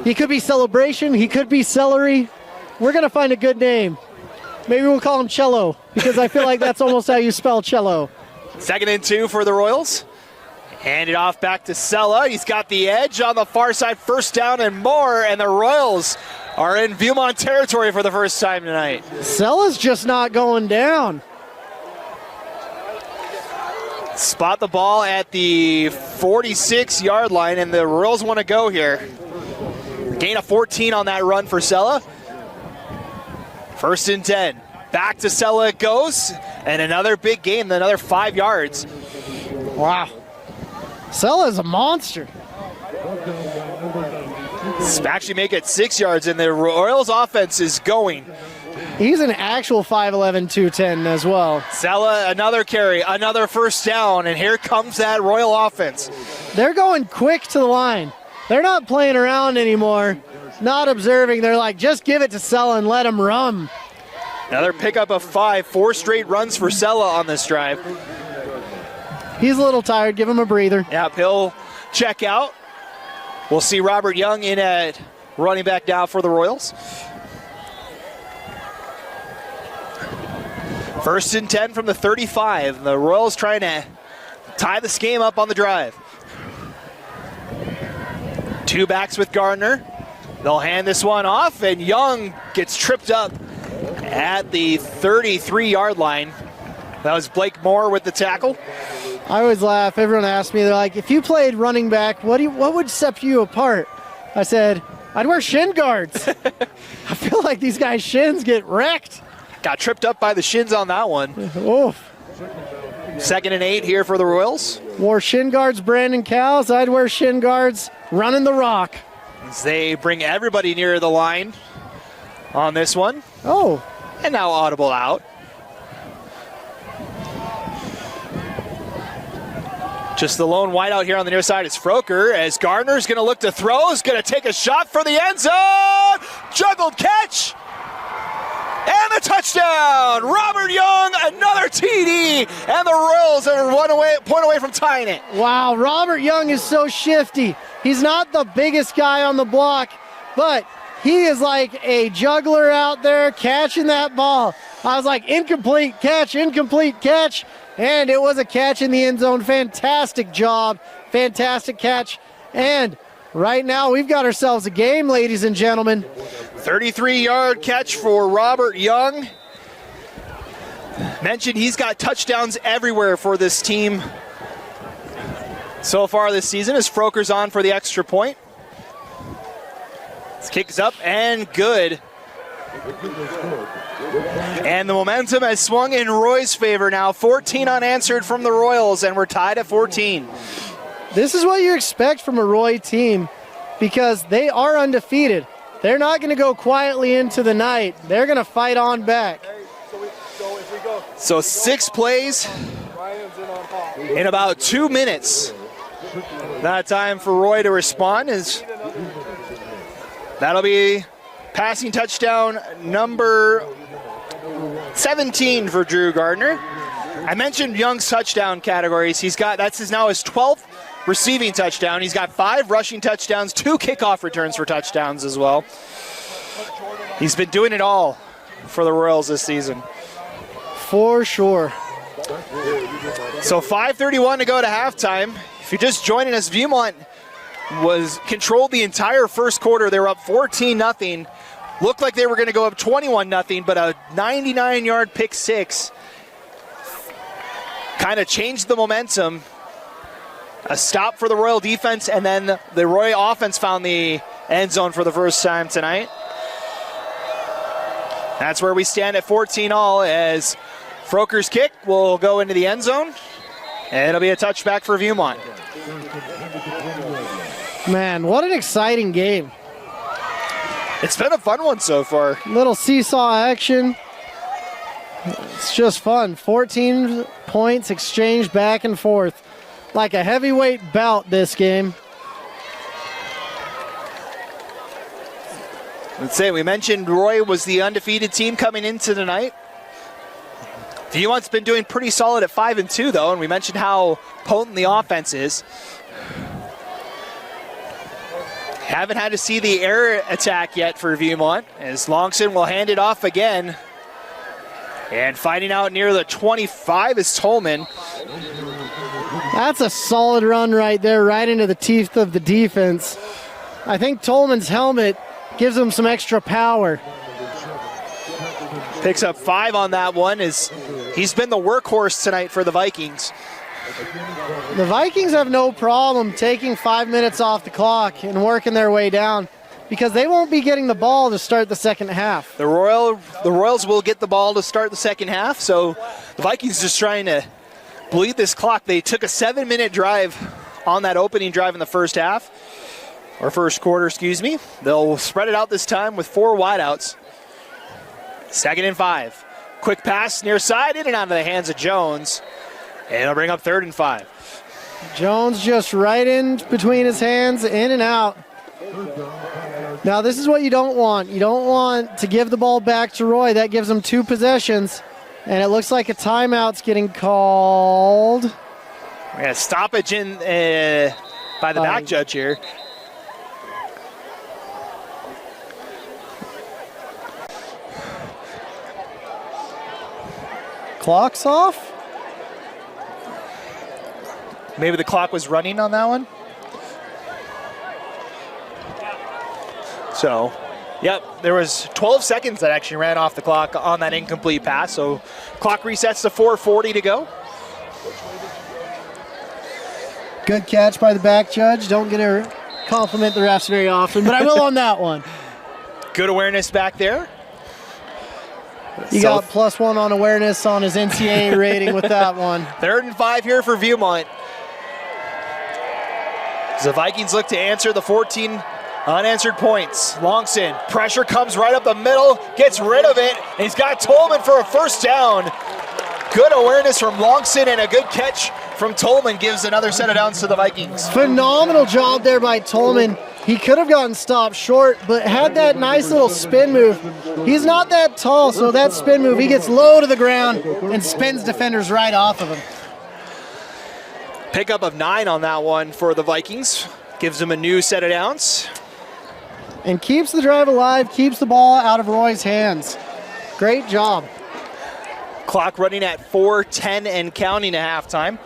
he could be Celebration, he could be Celery. We're going to find a good name. Maybe we'll call him Cello, because I feel like that's almost how you spell cello. 2nd and 2 for the Royals. Hand it off back to Sella. He's got the edge on the far side, 1st down and more, and the Royals are in Viewmont territory for the first time tonight. Sella's just not going down. Spot the ball at the 46-yard line, and the Royals want to go here. Gain of 14 on that run for Sella. 1st and 10. Back to Sella it goes, and another big gain, another 5 yards. Wow. Sella's a monster. Actually make it 6 yards, and the Royals offense is going. He's an actual 5'11", 210 as well. Sella, another carry, another 1st down, and here comes that Royal offense. They're going quick to the line. They're not playing around anymore, not observing. They're like, just give it to Sella and let him run. Another pickup of 5, 4 straight runs for Sella on this drive. He's a little tired. Give him a breather. Yep, he'll check out. We'll see Robert Young in at running back now for the Royals. 1st and 10 from the 35. The Royals trying to tie this game up on the drive. 2 backs with Gardner. They'll hand this one off, and Young gets tripped up at the 33-yard line. That was Blake Moore with the tackle. I always laugh. Everyone asks me, they're like, if you played running back, what would set you apart? I said, I'd wear shin guards. I feel like these guys' shins get wrecked. Got tripped up by the shins on that one. Oof. 2nd and 8 here for the Royals. Wore shin guards, Brandon Cowles. I'd wear shin guards, running the rock. As they bring everybody near the line on this one. Oh. And now audible out. Just the lone wideout here on the near side is Froker, as Gardner's going to look to throw, is going to take a shot for the end zone. Juggled catch. And the touchdown. Robert Young, another TD. And the Royals are point away from tying it. Wow, Robert Young is so shifty. He's not the biggest guy on the block, but he is like a juggler out there catching that ball. I was like, incomplete catch. And it was a catch in the end zone. Fantastic job. Fantastic catch. And right now we've got ourselves a game, ladies and gentlemen. 33-yard catch for Robert Young. Mentioned he's got touchdowns everywhere for this team so far this season as Froker's on for the extra point. This kick is up and good. And the momentum has swung in Roy's favor now. 14 unanswered from the Royals, and we're tied at 14. This is what you expect from a Roy team because they are undefeated. They're not going to go quietly into the night. They're going to fight on back. So 6 plays in about 2 minutes. Not time for Roy to respond. That'll be passing touchdown number 17 for Drew Gardner. I mentioned Young's touchdown categories. That's now his 12th receiving touchdown. He's got 5 rushing touchdowns, 2 kickoff returns for touchdowns as well. He's been doing it all for the Royals this season. For sure. So 5:31 to go to halftime. If you're just joining us, Viewmont controlled the entire first quarter. They were up 14-0. Looked like they were going to go up 21-0, but a 99-yard pick six kind of changed the momentum. A stop for the Royal defense, and then the Royal offense found the end zone for the first time tonight. That's where we stand at 14-all as Froker's kick will go into the end zone, and it'll be a touchback for Viewmont. Man, what an exciting game. It's been a fun one so far. Little seesaw action. It's just fun. 14 points exchanged back and forth. Like a heavyweight bout this game. Let's say we mentioned Roy was the undefeated team coming into tonight. Viewont's been doing pretty solid at 5-2 though, and we mentioned how potent the offense is. Haven't had to see the air attack yet for Viewmont, as Longson will hand it off again. And fighting out near the 25 is Tolman. That's a solid run right there, right into the teeth of the defense. I think Tolman's helmet gives him some extra power. Picks up 5 on that one, as he's been the workhorse tonight for the Vikings. The Vikings have no problem taking 5 minutes off the clock and working their way down because they won't be getting the ball to start the second half. The Royals will get the ball to start the second half, so the Vikings just trying to bleed this clock. They took a 7-minute drive on that opening drive in the first half, or first quarter, excuse me. They'll spread it out this time with 4 wideouts. 2nd and 5. Quick pass near side, in and out of the hands of Jones. And it'll bring up 3rd and 5. Jones just right in between his hands, in and out. Now this is what you don't want. You don't want to give the ball back to Roy. That gives him 2 possessions. And it looks like a timeout's getting called. We got a stoppage by the back judge here. Clock's off? Maybe the clock was running on that one. So, yep, there was 12 seconds that actually ran off the clock on that incomplete pass. So, clock resets to 4:40 to go. Good catch by the back judge. Don't get to compliment the refs very often, but I will on that one. Good awareness back there. He got +1 on awareness on his NCAA rating with that one. 3rd and 5 here for Viewmont. As the Vikings look to answer the 14 unanswered points. Longson, pressure comes right up the middle, gets rid of it, and he's got Tolman for a first down. Good awareness from Longson and a good catch from Tolman gives another set of downs to the Vikings. Phenomenal job there by Tolman. He could have gotten stopped short, but had that nice little spin move. He's not that tall, so that spin move, he gets low to the ground and spins defenders right off of him. Pickup of 9 on that one for the Vikings. Gives them a new set of downs. And keeps the drive alive, keeps the ball out of Roy's hands. Great job. Clock running at 4:10 and counting at halftime.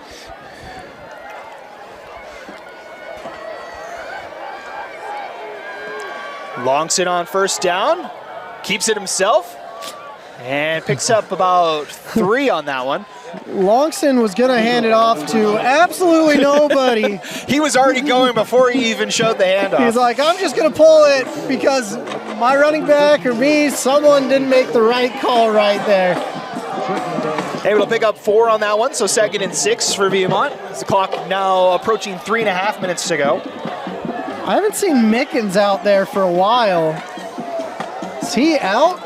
Longson on first down, keeps it himself, and picks up about 3 on that one. Longson was going to hand it off to absolutely nobody. He was already going before he even showed the handoff. He's like, I'm just going to pull it because my running back or me, someone didn't make the right call right there. Able to pick up 4 on that one, so 2nd and 6 for Viewmont. As the clock now approaching 3.5 minutes to go. I haven't seen Mickens out there for a while. Is he out?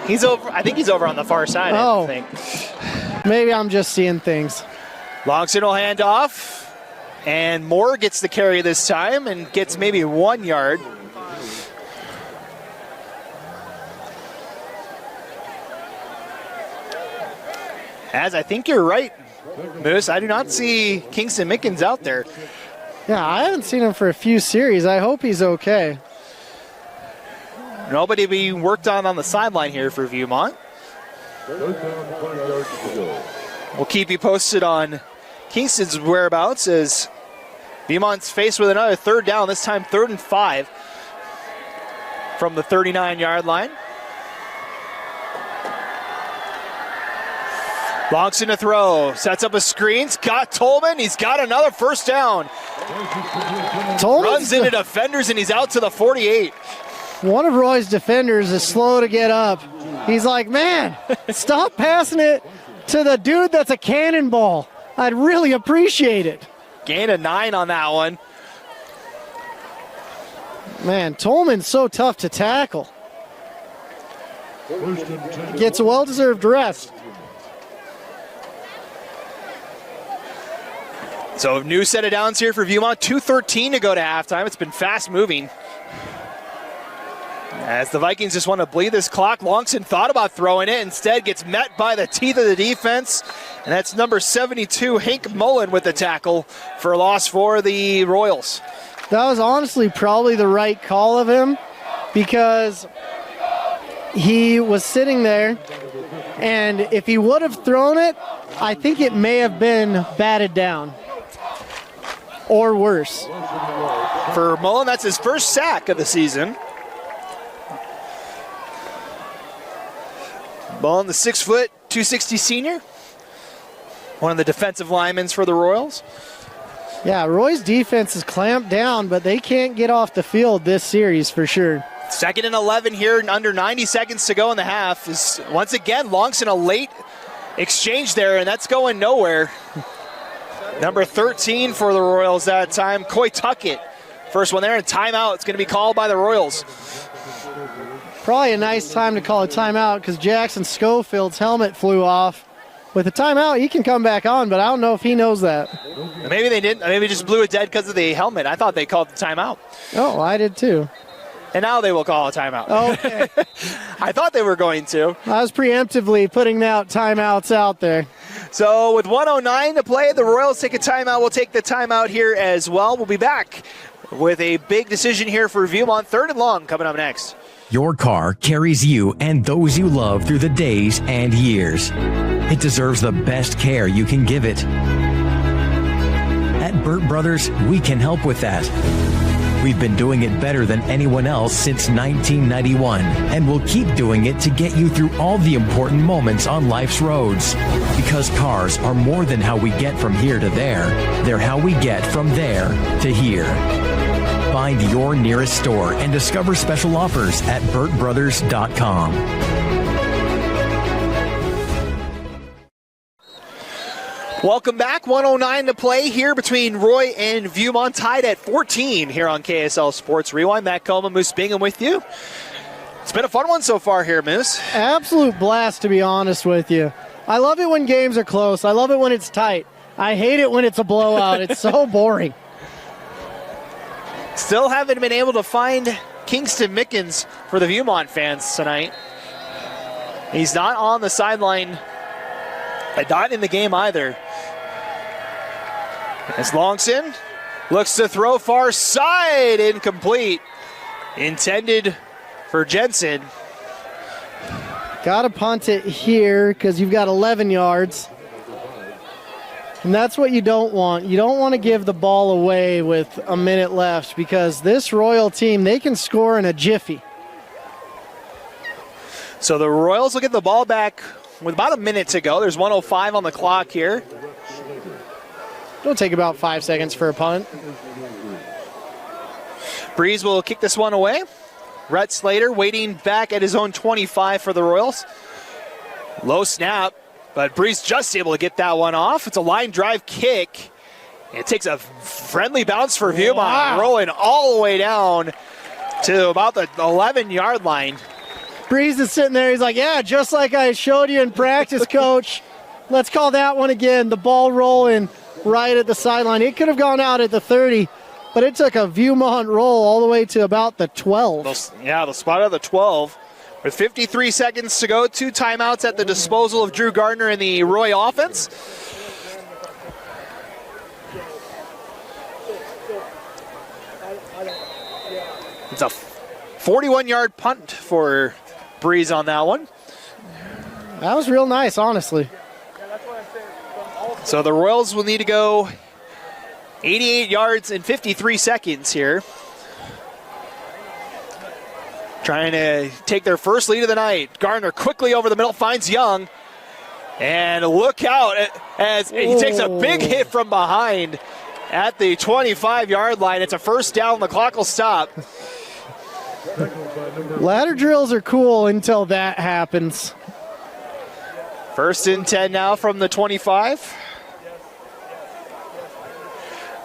He's over. I think he's over on the far side. Oh. I think. Maybe I'm just seeing things. Longson will hand off, and Moore gets the carry this time and gets maybe 1 yard. As I think you're right, Moose. I do not see Kingston Mickens out there. Yeah, I haven't seen him for a few series. I hope he's okay. Nobody being worked on the sideline here for Viewmont. We'll keep you posted on Kingston's whereabouts as Viewmont's faced with another 3rd down, this time 3rd and 5 from the 39-yard line. Longson to throw, sets up a screen, got Tolman, he's got another first down. Runs into defenders and he's out to the 48. One of Roy's defenders is slow to get up. He's like, man, stop passing it to the dude that's a cannonball. I'd really appreciate it. Gain of 9 on that one. Man, Tolman's so tough to tackle. Gets a well-deserved rest. So new set of downs here for Viewmont. 2:13 to go to halftime. It's been fast moving. As the Vikings just want to bleed this clock, Longson thought about throwing it. Instead gets met by the teeth of the defense. And that's number 72, Hank Mullen with the tackle for a loss for the Royals. That was honestly probably the right call of him because he was sitting there. And if he would have thrown it, I think it may have been batted down. Or worse. For Mullen, that's his first sack of the season. Mullen, the 6', 260 senior. One of the defensive linemen for the Royals. Yeah, Roy's defense is clamped down, but they can't get off the field this series for sure. 2nd and 11 here, and under 90 seconds to go in the half. Is once again, Longson a late exchange there, and that's going nowhere. Number 13 for the Royals that time, Coy Tuckett. First one there, and timeout. It's going to be called by the Royals. Probably a nice time to call a timeout because Jackson Schofield's helmet flew off. With a timeout, he can come back on, but I don't know if he knows that. Maybe they didn't. Maybe just blew it dead because of the helmet. I thought they called the timeout. Oh, I did too. And now they will call a timeout. Okay. I thought they were going to. I was preemptively putting out timeouts out there. So with 1:09 to play, the Royals take a timeout. We'll take the timeout here as well. We'll be back with a big decision here for Viewmont. 3rd and long coming up next. Your car carries you and those you love through the days and years. It deserves the best care you can give it. At Burt Brothers, we can help with that. We've been doing it better than anyone else since 1991, and we'll keep doing it to get you through all the important moments on life's roads. Because cars are more than how we get from here to there. They're how we get from there to here. Find your nearest store and discover special offers at burtbrothers.com. Welcome back. 1:09 to play here between Roy and Viewmont, tied at 14 here on KSL Sports Rewind. Matt Coleman, Moose Bingham with you. It's been a fun one so far here, Moose. Absolute blast, to be honest with you. I love it when games are close. I love it when it's tight. I hate it when it's a blowout. It's so boring. Still haven't been able to find Kingston Mickens for the Viewmont fans tonight. He's not on the sideline and not in the game either. As Longson looks to throw far side, incomplete. Intended for Jensen. Got to punt it here because you've got 11 yards. And that's what you don't want. You don't want to give the ball away with a minute left because this Royal team, they can score in a jiffy. So the Royals will get the ball back with about a minute to go. There's 1:05 on the clock here. It'll take about 5 seconds for a punt. Breeze will kick this one away. Rhett Slater waiting back at his own 25 for the Royals. Low snap, but Breeze just able to get that one off. It's a line drive kick. It takes a friendly bounce for Viewmont, Wow. rolling all the way down to about the 11-yard line. Breeze is sitting there. He's like, yeah, just like I showed you in practice, coach. Let's call that one again. The ball rolling right at the sideline. It could have gone out at the 30, but it took a Viewmont roll all the way to about the 12. The spot of the 12. With 53 seconds to go, 2 timeouts at the disposal of Drew Gardner in the Roy offense. It's a 41-yard punt for Breeze on that one. That was real nice, honestly. So the Royals will need to go 88 yards in 53 seconds here. Trying to take their first lead of the night. Gardner quickly over the middle, finds Young. And look out as he takes a big hit from behind at the 25-yard line. It's a first down. The clock will stop. Ladder drills are cool until that happens. First and 10 now from the 25.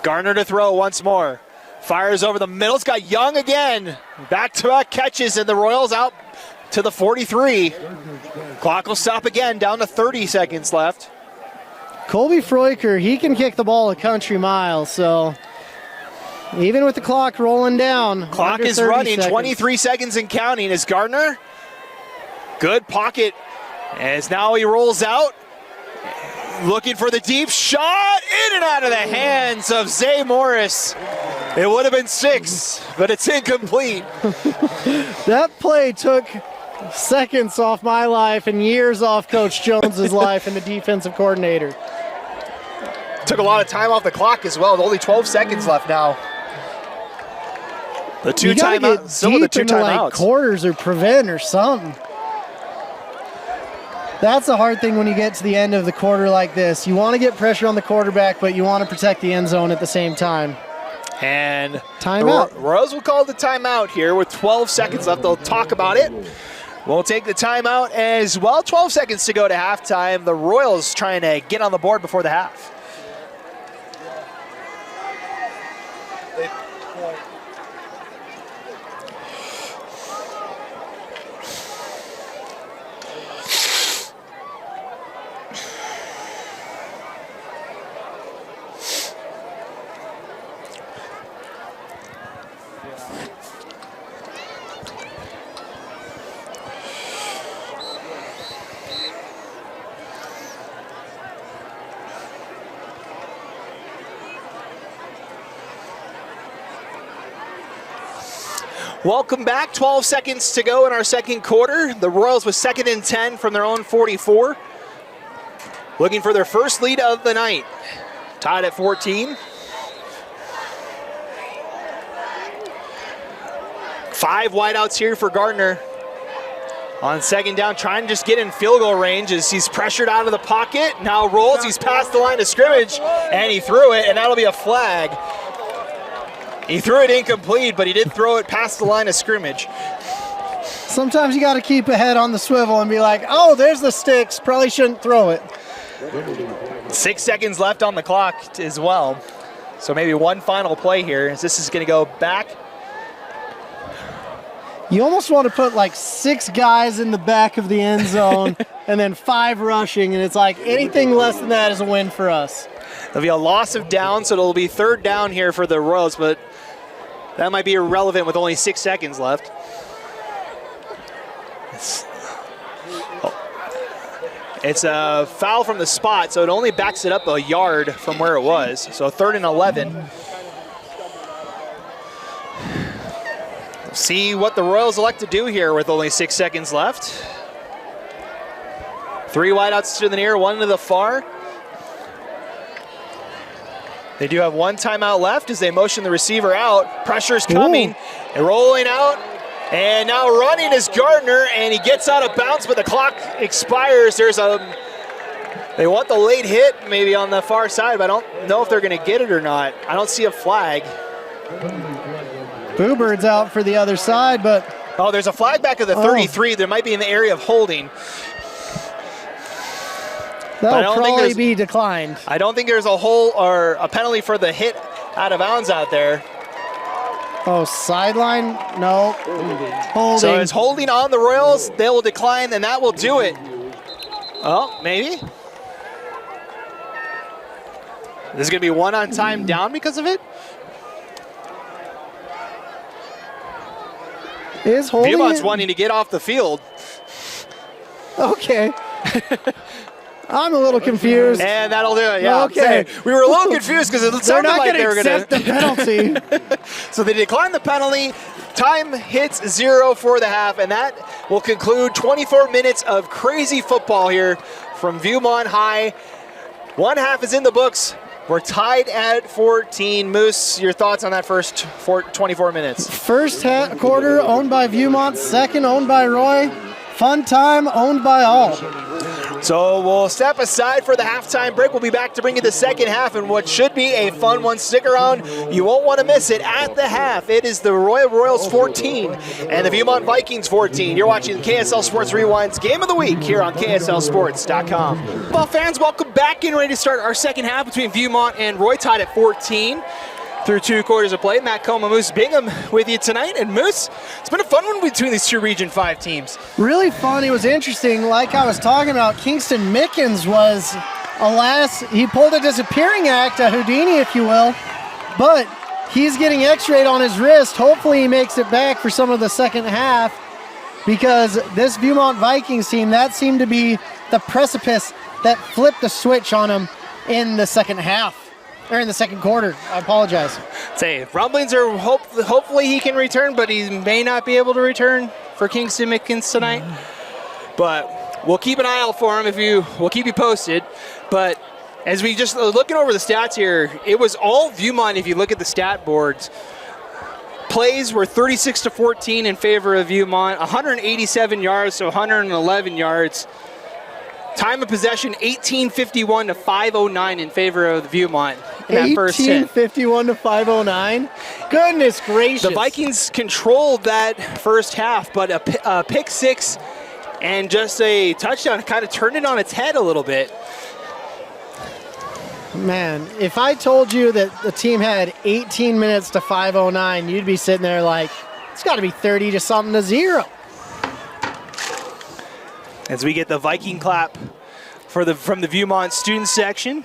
Gardner to throw once more. Fires over the middle. It's got Young again. Back-to-back catches, and the Royals out to the 43. Clock will stop again, down to 30 seconds left. Colby Freucher, he can kick the ball a country mile, so even with the clock rolling down. Clock is running, 23 seconds and counting. Is Gardner. Good pocket as now he rolls out. Looking for the deep shot, in and out of the hands of Zay Morris. It would have been 6, but it's incomplete. That play took seconds off my life and years off Coach Jones's life and the defensive coordinator. Took a lot of time off the clock as well. With only 12 seconds left now. The two timeouts. Some of the two timeouts. Like quarters or prevent or something. That's the hard thing when you get to the end of the quarter like this. You want to get pressure on the quarterback, but you want to protect the end zone at the same time. And timeout. The Royals will call the timeout here with 12 seconds left. They'll talk about it. We'll take the timeout as well. 12 seconds to go to halftime. The Royals trying to get on the board before the half. Welcome back. 12 seconds to go in our second quarter. The Royals with 2nd and 10 from their own 44. Looking for their first lead of the night. Tied at 14. 5 wideouts here for Gardner. On second down, trying to just get in field goal range as he's pressured out of the pocket. Now rolls, he's past the line of scrimmage, and he threw it, and that'll be a flag. He threw it incomplete, but he did throw it past the line of scrimmage. Sometimes you got to keep a head on the swivel and be like, oh, there's the sticks. Probably shouldn't throw it. 6 seconds left on the clock as well. So maybe one final play here as this is going to go back. You almost want to put like 6 guys in the back of the end zone and then 5 rushing, and it's like anything less than that is a win for us. There'll be a loss of down, so it'll be 3rd down here for the Royals, but that might be irrelevant with only 6 seconds left. It's a foul from the spot, so it only backs it up a yard from where it was. So 3rd and 11. See what the Royals elect to do here with only 6 seconds left. 3 wideouts to the near, 1 to the far. They do have 1 timeout left as they motion the receiver out. Pressure's coming. And rolling out. And now running is Gardner, and he gets out of bounds, but the clock expires. They want the late hit maybe on the far side, but I don't know if they're going to get it or not. I don't see a flag. Boobird's out for the other side, but... Oh, there's a flag back at the 33. There might be in the area of holding. That'll probably be declined. I don't think there's a hold or a penalty for the hit out of bounds out there. Oh, sideline? No. Holding. So it's holding on the Royals. They will decline, and that will do it. Oh, maybe. This is going to be 1 on time down because of it. Is holding Viewmont's wanting to get off the field. Okay. I'm a little confused. And that'll do it, yeah. Okay. We were a little confused because it sounded like they were going to accept the penalty. So they decline the penalty. Time hits 0 for the half, and that will conclude 24 minutes of crazy football here from Viewmont High. 1 half is in the books. We're tied at 14. Moose, your thoughts on that first 24 minutes? First quarter owned by Viewmont, second owned by Roy. Fun time owned by all. So we'll step aside for the halftime break. We'll be back to bring you the second half and what should be a fun one. Stick around. You won't want to miss it. At the half, it is the Royals 14 and the Viewmont Vikings 14. You're watching the KSL Sports Rewind's Game of the Week here on KSLSports.com. Well, fans, welcome back. Getting ready to start our second half between Viewmont and Roy, tied at 14. Through 2 quarters of play. Matt Coma, Moose Bingham with you tonight. And Moose, it's been a fun one between these 2 Region 5 teams. Really fun. It was interesting. Like I was talking about, Kingston Mickens was, alas, he pulled a disappearing act, a Houdini, if you will. But he's getting x-rayed on his wrist. Hopefully he makes it back for some of the second half, because this Viewmont Vikings team, that seemed to be the precipice that flipped the switch on him in the second half. Or in the second quarter. I apologize. Say, rumblings are hopefully he can return, but he may not be able to return for Kingston Mickens tonight. But we'll keep an eye out for him. We'll keep you posted. But as we just looking over the stats here, it was all Viewmont. If you look at the stat boards, plays were 36-14 in favor of Viewmont, 187 yards, so 111 yards. Time of possession, 18:51 to 5:09 in favor of the Viewmont in that first hit. 18:51 to 5:09? Goodness gracious. The Vikings controlled that first half, but a pick 6 and just a touchdown kind of turned it on its head a little bit. Man, if I told you that the team had 18 minutes to 5:09, you'd be sitting there like, it's got to be 30 to something to 0. As we get the Viking clap from the Viewmont student section.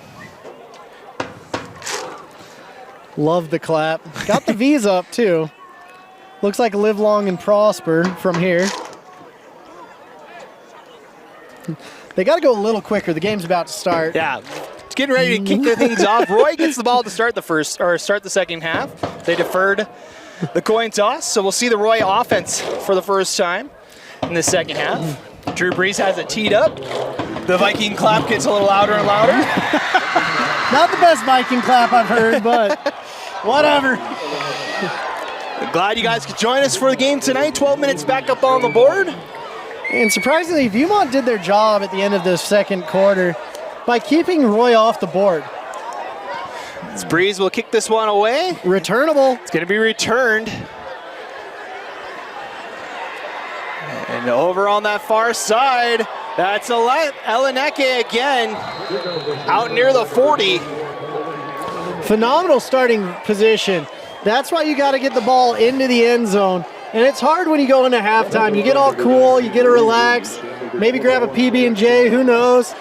Love the clap. Got the V's up too. Looks like live long and prosper from here. They got to go a little quicker. The game's about to start. Yeah, it's getting ready to kick things off. Roy gets the ball to start the second half. They deferred the coin toss, so we'll see the Roy offense for the first time in the second half. Drew Brees has it teed up. The Viking clap gets a little louder and louder. Not the best Viking clap I've heard, but whatever. Glad you guys could join us for the game tonight. 12 minutes back up on the board. And surprisingly, Viewmont did their job at the end of the second quarter by keeping Roy off the board. Breeze will kick this one away. Returnable. It's going to be returned. And over on that far side, that's Eleneke again, out near the 40. Phenomenal starting position. That's why you got to get the ball into the end zone. And it's hard when you go into halftime. You get all cool, you get to relax, maybe grab a PB&J, who knows.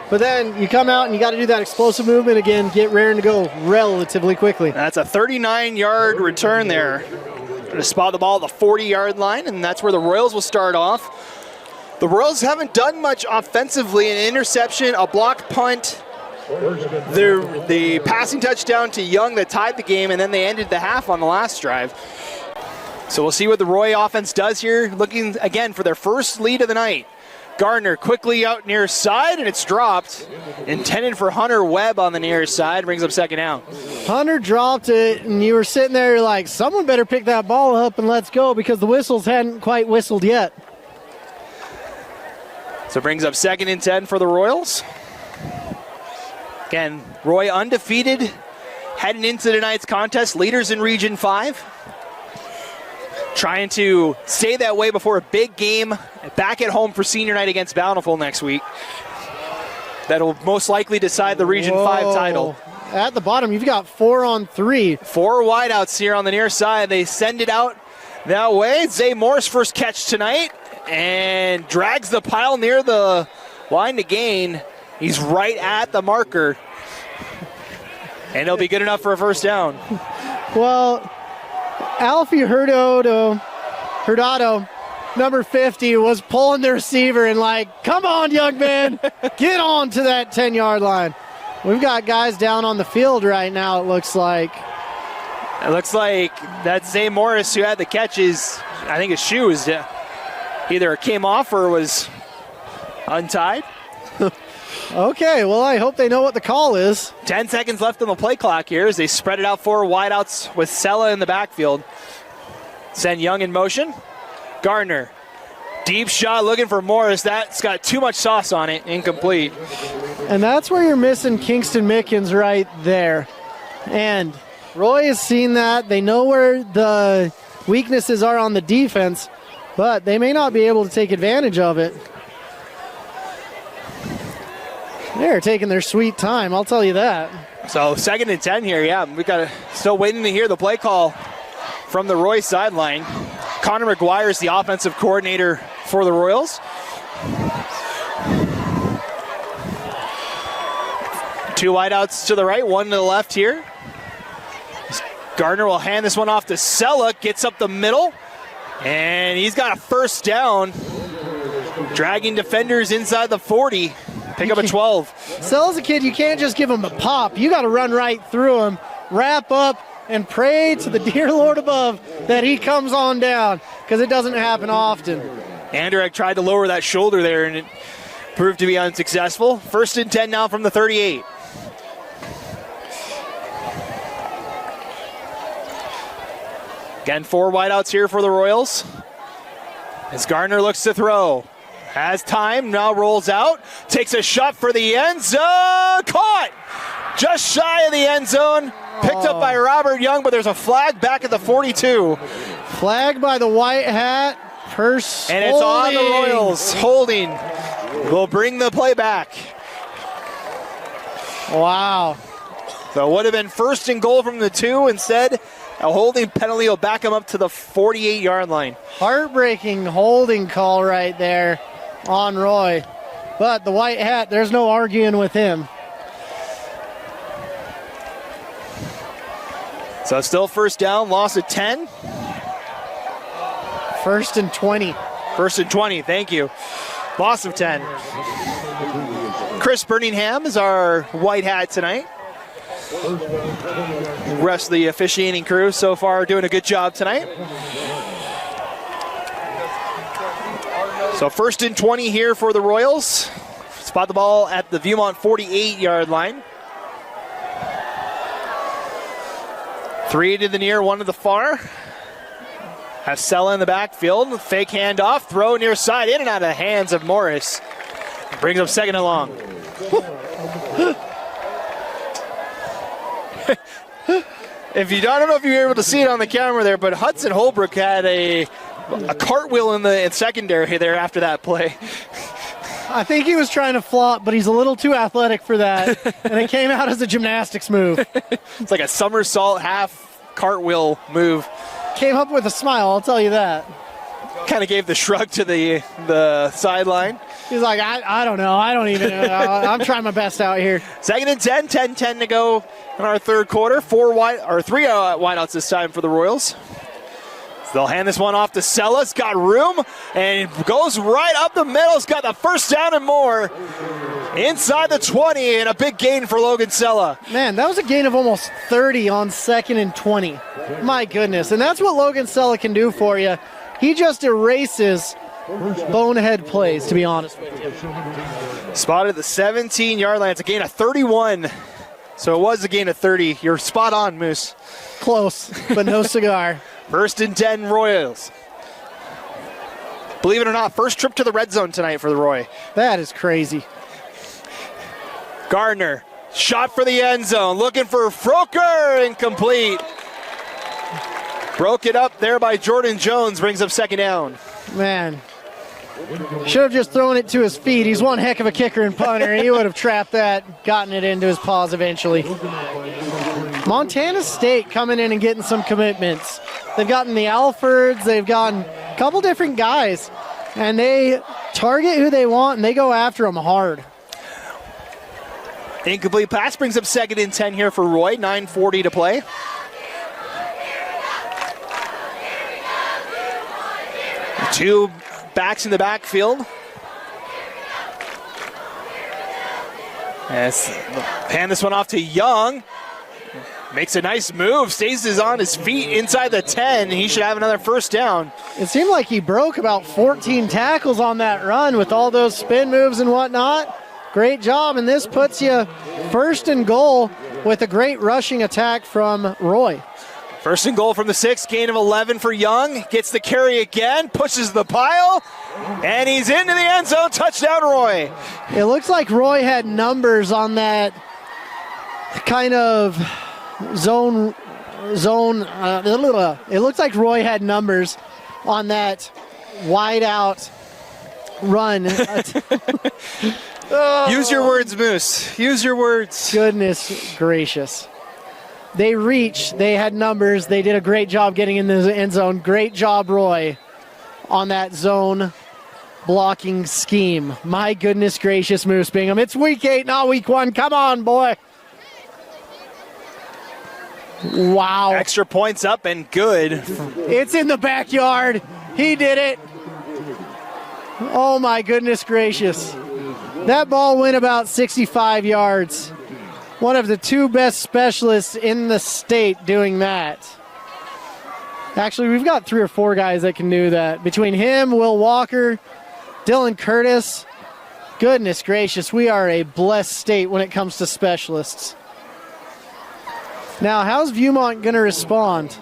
But then you come out and you got to do that explosive movement again, get raring to go relatively quickly. That's a 39-yard return there. Going to spot the ball at the 40-yard line, and that's where the Royals will start off. The Royals haven't done much offensively. An interception, a blocked punt, the passing touchdown to Young that tied the game, and then they ended the half on the last drive. So we'll see what the Roy offense does here, looking again for their first lead of the night. Gardner quickly out near side, and it's dropped. Intended for Hunter Webb on the near side, brings up second down. Hunter dropped it, and you were sitting there like, someone better pick that ball up and let's go, because the whistles hadn't quite whistled yet. So it brings up 2nd and 10 for the Royals. Again, Roy undefeated, heading into tonight's contest, leaders in Region 5. Trying to stay that way before a big game back at home for senior night against Bountiful next week. That'll most likely decide the Region 5 title. At the bottom, you've got 4-on-3. 4 wideouts here on the near side. They send it out that way. Zay Morris first catch tonight and drags the pile near the line to gain. He's right at the marker. And it'll be good enough for a first down. Well, Alfie Hurtado, number 50, was pulling the receiver and like, come on, young man, get on to that 10-yard line. We've got guys down on the field right now, it looks like. It looks like that Zay Morris who had the catches, I think his shoe was either came off or was untied. Okay, well, I hope they know what the call is. 10 seconds left on the play clock here as they spread it out 4 wideouts with Sella in the backfield. Send Young in motion. Gardner, deep shot looking for Morris. That's got too much sauce on it, incomplete. And that's where you're missing Kingston Mickens right there. And Roy has seen that. They know where the weaknesses are on the defense, but they may not be able to take advantage of it. They're taking their sweet time, I'll tell you that. So 2nd and 10 here, yeah. We got still waiting to hear the play call from the Roy sideline. Connor McGuire is the offensive coordinator for the Royals. 2 wideouts to the right, 1 to the left here. Gardner will hand this one off to Sella, gets up the middle, and he's got a first down. Dragging defenders inside the 40. Pick up a 12. Sella's a kid, you can't just give him a pop. You got to run right through him, wrap up, and pray to the dear Lord above that he comes on down, because it doesn't happen often. Anderegg tried to lower that shoulder there, and it proved to be unsuccessful. 1st and 10 now from the 38. Again, 4 wideouts here for the Royals. As Gardner looks to throw. Has time, now rolls out. Takes a shot for the end zone. Caught! Just shy of the end zone. Picked up by Robert Young, but there's a flag back at the 42. Flag by the white hat. Purse and it's on the Royals. Holding. Will bring the play back. Wow. So it would have been 1st and goal from the 2. Instead, a holding penalty will back him up to the 48-yard line. Heartbreaking holding call right there on Roy. But the white hat, there's no arguing with him. So still first down, loss of 10. 1st and 20. 1st and 20, thank you. Loss of 10. Chris Birmingham is our white hat tonight. The rest of the officiating crew so far doing a good job tonight. So 1st and 20 here for the Royals. Spot the ball at the Viewmont 48-yard line. 3 to the near, 1 to the far. Have Sella in the backfield. Fake handoff. Throw near side. In and out of the hands of Morris. Brings up second and long. If you don't know if you were able to see it on the camera there, but Hudson Holbrook had a cartwheel in secondary there after that play. I think he was trying to flop, but he's a little too athletic for that, and it came out as a gymnastics move. It's like a somersault half cartwheel move. Came up with a smile, I'll tell you that. Kind of gave the shrug to the sideline. He's like, I don't know. I don't even know. I'm trying my best out here. Second and 10, 10-10 to go in our third quarter. Three wideouts this time for the Royals. They'll hand this one off to Sella's. Got room and goes right up the middle. He's got the first down and more. Inside the 20 and a big gain for Logan Sella. Man, that was a gain of almost 30 on 2nd and 20. My goodness. And that's what Logan Sella can do for you. He just erases bonehead plays, to be honest with you. Spotted the 17-yard line. It's a gain of 31. So it was a gain of 30. You're spot on, Moose. Close, but no cigar. First and 10 Royals. Believe it or not, first trip to the red zone tonight for the Roy. That is crazy. Gardner, shot for the end zone, looking for Froker, incomplete. Broke it up there by Jordan Jones, brings up second down. Man, should have just thrown it to his feet. He's one heck of a kicker and punter. He would have trapped that, gotten it into his paws eventually. Montana State coming in and getting some commitments. They've gotten the Alfords, they've gotten a couple different guys, and they target who they want and they go after them hard. Incomplete pass brings up second and 10 here for Roy, 9:40 to play. Two backs in the backfield. Hand this one off to Young. Makes a nice move, stays on his feet inside the 10. He should have another first down. It seemed like he broke about 14 tackles on that run with all those spin moves and whatnot. Great job, and this puts you first and goal with a great rushing attack from Roy. First and goal from the 6, gain of 11 for Young. Gets the carry again, pushes the pile, and he's into the end zone. Touchdown, Roy. It looks like Roy had numbers on that kind of zone. It looks like Roy had numbers on that wide out run. Use your words, Moose. Use your words. Goodness gracious. They reached, they had numbers, they did a great job getting in the end zone. Great job, Roy, on that zone blocking scheme. My goodness gracious, Moose Bingham. It's week 8, not week 1. Come on, boy. Wow. Extra points up and good. It's in the backyard. He did it. Oh, my goodness gracious. That ball went about 65 yards. One of the 2 best specialists in the state doing that. Actually, we've got 3 or 4 guys that can do that. Between him, Will Walker, Dylan Curtis. Goodness gracious, we are a blessed state when it comes to specialists. Now, how's Viewmont going to respond?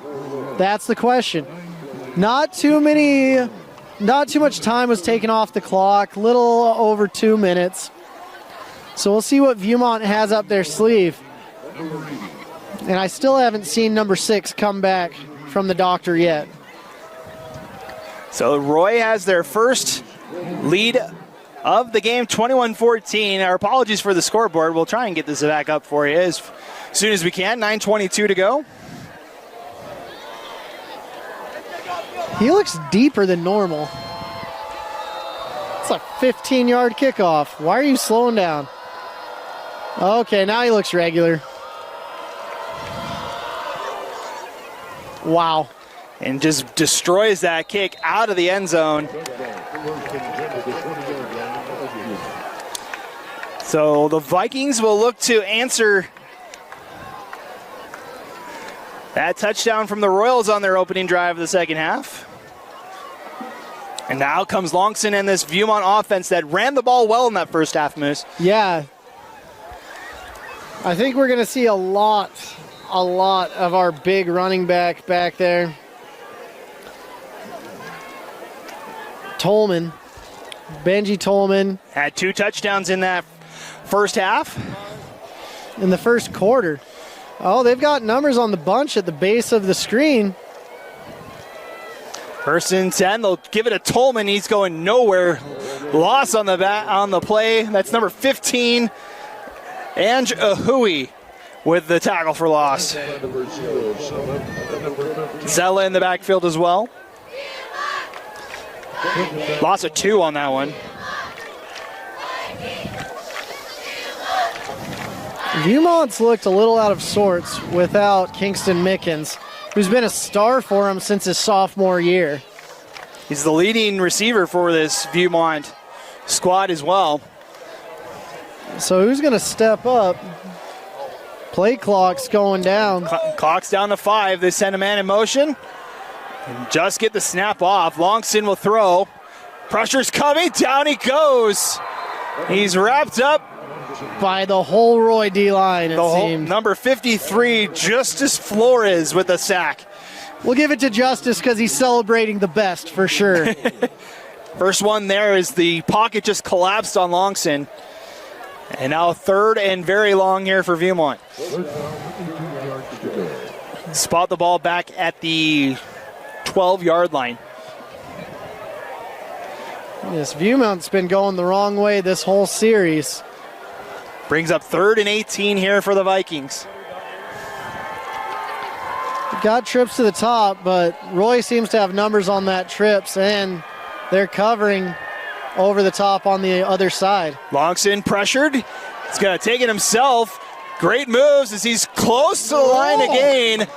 That's the question. Not too much time was taken off the clock, little over 2 minutes. So we'll see what Viewmont has up their sleeve. And I still haven't seen number 6 come back from the doctor yet. So Roy has their first lead of the game, 21-14. Our apologies for the scoreboard. We'll try and get this back up for you as soon as we can. 9:22 to go. He looks deeper than normal. It's a 15-yard kickoff. Why are you slowing down? Okay, now he looks regular. Wow. And just destroys that kick out of the end zone. So the Vikings will look to answer that touchdown from the Royals on their opening drive of the second half. And now comes Longson and this Viewmont offense that ran the ball well in that first half, Moose. Yeah. I think we're going to see a lot of our big running back there. Tolman. Benji Tolman. Had 2 touchdowns in that first half. In the first quarter. Oh, they've got numbers on the bunch at the base of the screen. 1st and 10. They'll give it to Tolman. He's going nowhere. Loss on the play. That's number 15. Ange Ahui with the tackle for loss. Zella in the backfield as well. Loss of 2 on that one. Viewmont's looked a little out of sorts without Kingston Mickens, who's been a star for him since his sophomore year. He's the leading receiver for this Viewmont squad as well. So who's going to step up? Play clock's going down. Clock's down to 5. They send a man in motion. And just get the snap off. Longston will throw. Pressure's coming. Down he goes. He's wrapped up by the whole Roy D-line, it seemed. Number 53, Justice Flores with a sack. We'll give it to Justice because he's celebrating the best for sure. First one there is the pocket just collapsed on Longston. And now 3rd and very long here for Viewmont. Spot the ball back at the 12-yard line. Yes, Viewmont's been going the wrong way this whole series. Brings up 3rd and 18 here for the Vikings. Got trips to the top, but Roy seems to have numbers on that trips, and they're covering over the top on the other side. Longston pressured. He's going to take it himself. Great moves as he's close to the line again.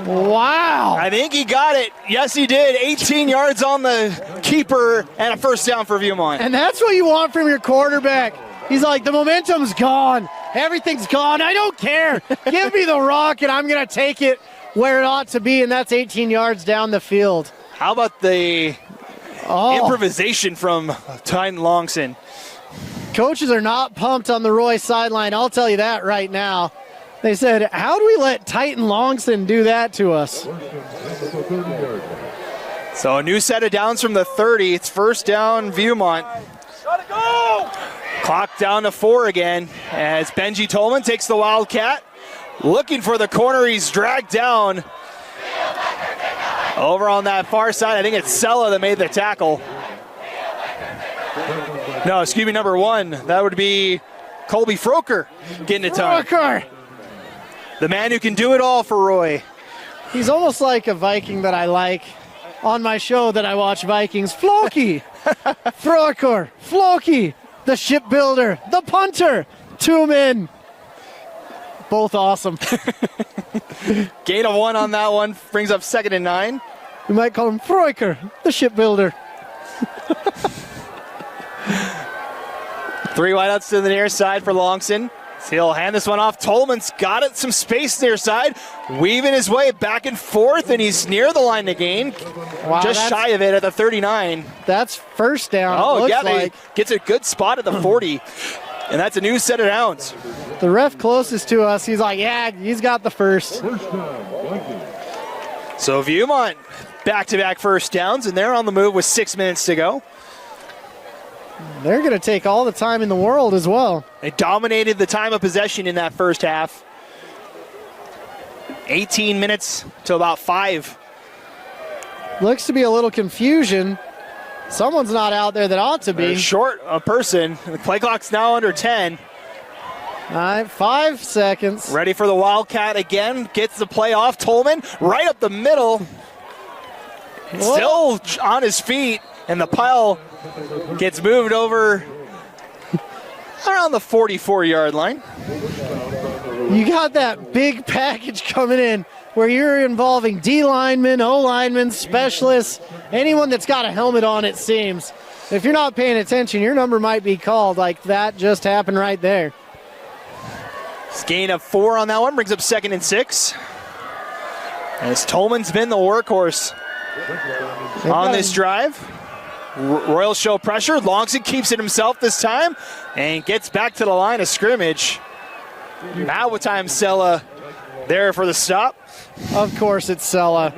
Wow. I think he got it. Yes, he did. 18 yards on the keeper and a first down for Viewmont. And that's what you want from your quarterback. He's like, the momentum's gone. Everything's gone. I don't care. Give me the rock, and I'm going to take it where it ought to be, and that's 18 yards down the field. How about the improvisation from Tyne Longston? Coaches are not pumped on the Roy sideline. I'll tell you that right now. They said, how do we let Titan Longston do that to us? So a new set of downs from the 30. It's first down, Viewmont. Gotta go! Clock down to 4 again as Benji Tolman takes the Wildcat. Looking for the corner. He's dragged down. Over on that far side, I think it's Sella that made the tackle. No, excuse me, number 1. That would be Colby Froker getting it done. Froker! The man who can do it all for Roy. He's almost like a Viking that I like on my show that I watch Vikings. Floki! Froker! Floki! The shipbuilder, the punter, 2 men. Both awesome. Gain of 1 on that one, brings up 2nd and 9. We might call him Froiker, the shipbuilder. 3 wideouts to the near side for Longston. He'll hand this one off. Tolman's got it, some space near side, weaving his way back and forth, and he's near the line to gain. Wow, just shy of it at the 39. That's first down. Oh, yeah, gets a good spot at the 40, and that's a new set of downs. The ref closest to us, he's like, yeah, he's got the first. So Viewmont back-to-back first downs, and they're on the move with 6 minutes to go. They're going to take all the time in the world as well. They dominated the time of possession in that first half. 18 minutes to about 5. Looks to be a little confusion. Someone's not out there that ought to be. They're short a person. The play clock's now under 10. All right, 5 seconds. Ready for the Wildcat again. Gets the play off. Tolman right up the middle. Still on his feet. And the pile gets moved over around the 44-yard line. You got that big package coming in where you're involving D linemen, O linemen, specialists, anyone that's got a helmet on, it seems. If you're not paying attention, your number might be called. Like that just happened right there. Gain of 4 on that one, brings up 2nd and 6. As Tolman's been the workhorse on this drive. Royals show pressure. Longston keeps it himself this time and gets back to the line of scrimmage. Now with time, Sella there for the stop. Of course it's Sella.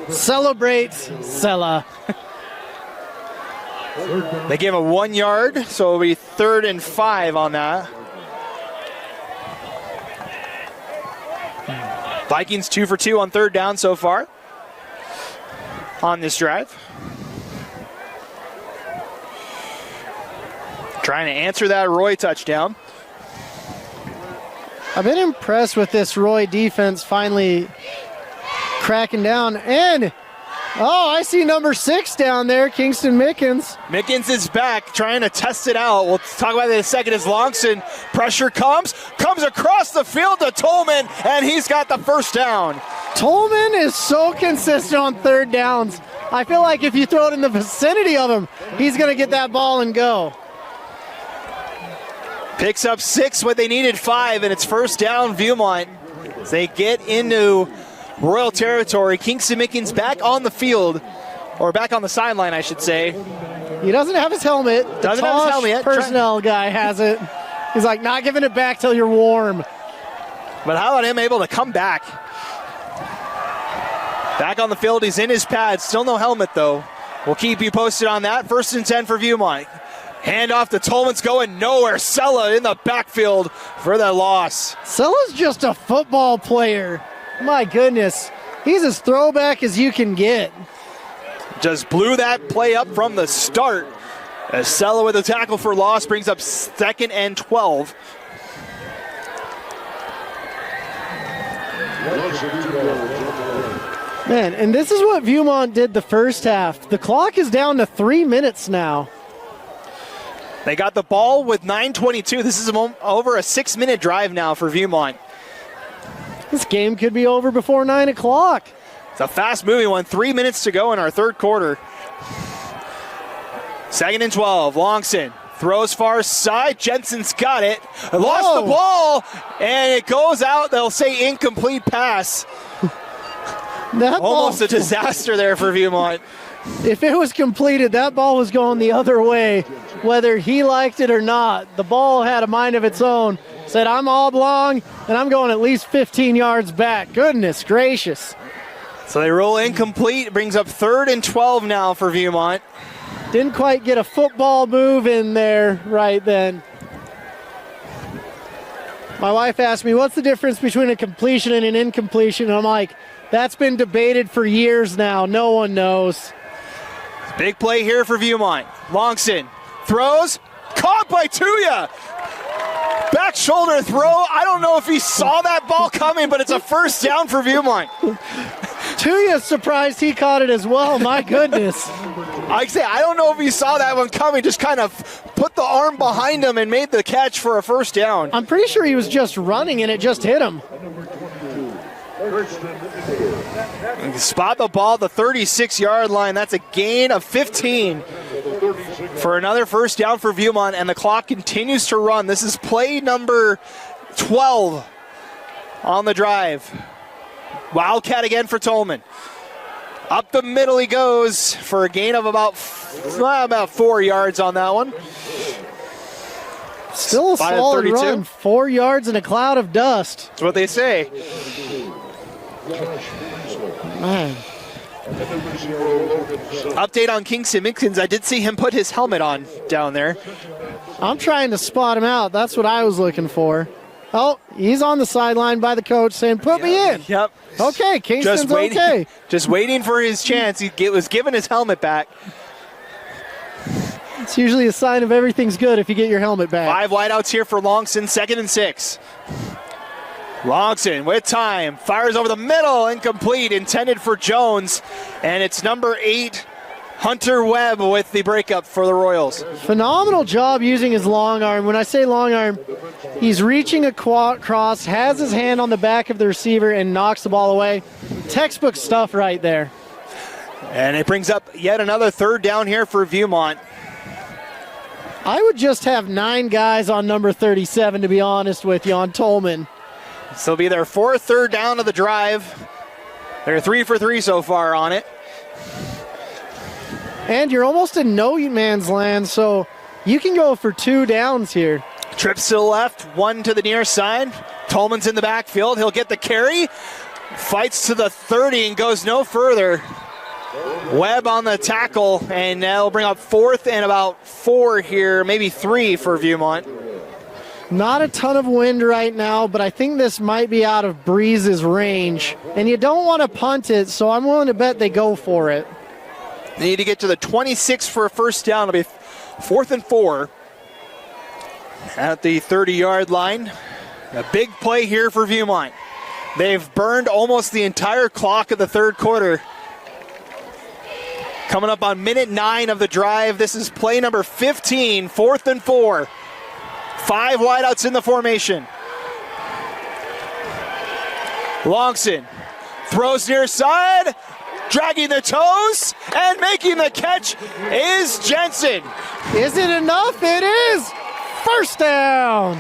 Celebrate Sella. They gave a 1 yard, so it'll be 3rd and 5 on that. Vikings 2 for 2 on 3rd down so far on this drive. Trying to answer that Roy touchdown. I've been impressed with this Roy defense finally cracking down. And, I see number 6 down there, Kingston Mickens. Mickens is back, trying to test it out. We'll talk about it in a second as Longson. Pressure comes across the field to Tolman, and he's got the first down. Tolman is so consistent on 3rd downs. I feel like if you throw it in the vicinity of him, he's going to get that ball and go. Picks up 6 when they needed 5, and it's 1st down Viewmont. As they get into Royal territory, Kingston Mickens back on the field, or back on the sideline, I should say. He doesn't have his helmet. Doesn't have his helmet yet. Personnel guy has it. He's like, not giving it back till you're warm. But how about him able to come back? Back on the field, he's in his pads. Still no helmet, though. We'll keep you posted on that. 1st and 10 for Viewmont. Hand off to Tolman's going nowhere. Sella in the backfield for the loss. Sella's just a football player. My goodness. He's as throwback as you can get. Just blew that play up from the start. As Sella with a tackle for loss brings up 2nd and 12. Man, and this is what Viewmont did the first half. The clock is down to 3 minutes now. They got the ball with 9:22. This is over a 6-minute drive now for Viewmont. This game could be over before 9 o'clock. It's a fast-moving one. 3 minutes to go in our 3rd quarter. 2nd and 12. Longson throws far side. Jensen's got it. Lost the ball, and it goes out. They'll say incomplete pass. Almost a disaster there for Viewmont. If it was completed, that ball was going the other way, whether he liked it or not. The ball had a mind of its own. Said, I'm oblong, and I'm going at least 15 yards back. Goodness gracious. So they roll incomplete. It brings up 3rd and 12 now for Viewmont. Didn't quite get a football move in there right then. My wife asked me, what's the difference between a completion and an incompletion? And I'm like, that's been debated for years now. No one knows. Big play here for Viewmont. Longson throws, caught by Tuya. Back shoulder throw. I don't know if he saw that ball coming, but it's a 1st down for Viewmont. Tuya's surprised he caught it as well. My goodness. I don't know if he saw that one coming. Just kind of put the arm behind him and made the catch for a 1st down. I'm pretty sure he was just running and it just hit him. Spot the ball at the 36-yard line. That's a gain of 15 for another 1st down for Viewmont, and the clock continues to run. This is play number 12 on the drive. Wildcat again for Tolman. Up the middle he goes for a gain of about 4 yards on that one. Still a solid run. 4 yards in a cloud of dust. That's what they say. Man. Update on Kingston Mickens. I did see him put his helmet on down there. I'm trying to spot him out. That's what I was looking for. Oh, he's on the sideline by the coach saying, put me in. Yep. Okay, Kingston's okay. Just waiting for his chance. He was given his helmet back. It's usually a sign of everything's good if you get your helmet back. 5 wideouts here for Longson, 2nd and 6. Longson with time, fires over the middle, incomplete, intended for Jones, and it's number 8, Hunter Webb with the breakup for the Royals. Phenomenal job using his long arm. When I say long arm, he's reaching across, has his hand on the back of the receiver, and knocks the ball away. Textbook stuff right there. And it brings up yet another 3rd down here for Viewmont. I would just have 9 guys on number 37, to be honest with you, on Tolman. This will be their 4th 3rd down of the drive. They're 3 for 3 so far on it. And you're almost in no man's land, so you can go for 2 downs here. Trips to the left, 1 to the near side. Tolman's in the backfield. He'll get the carry. Fights to the 30 and goes no further. Webb on the tackle, and that'll bring up 4th and about 4 here, maybe 3 for Viewmont. Not a ton of wind right now, but I think this might be out of Breeze's range. And you don't want to punt it, so I'm willing to bet they go for it. They need to get to the 26 for a first down. It'll be 4th and 4 at the 30-yard line. A big play here for Viewmont. They've burned almost the entire clock of the third quarter. Coming up on minute 9 of the drive. This is play number 15, 4th and 4. 5 wideouts in the formation. Longson throws near side, dragging the toes, and making the catch is Jensen. Is it enough? It is. First down.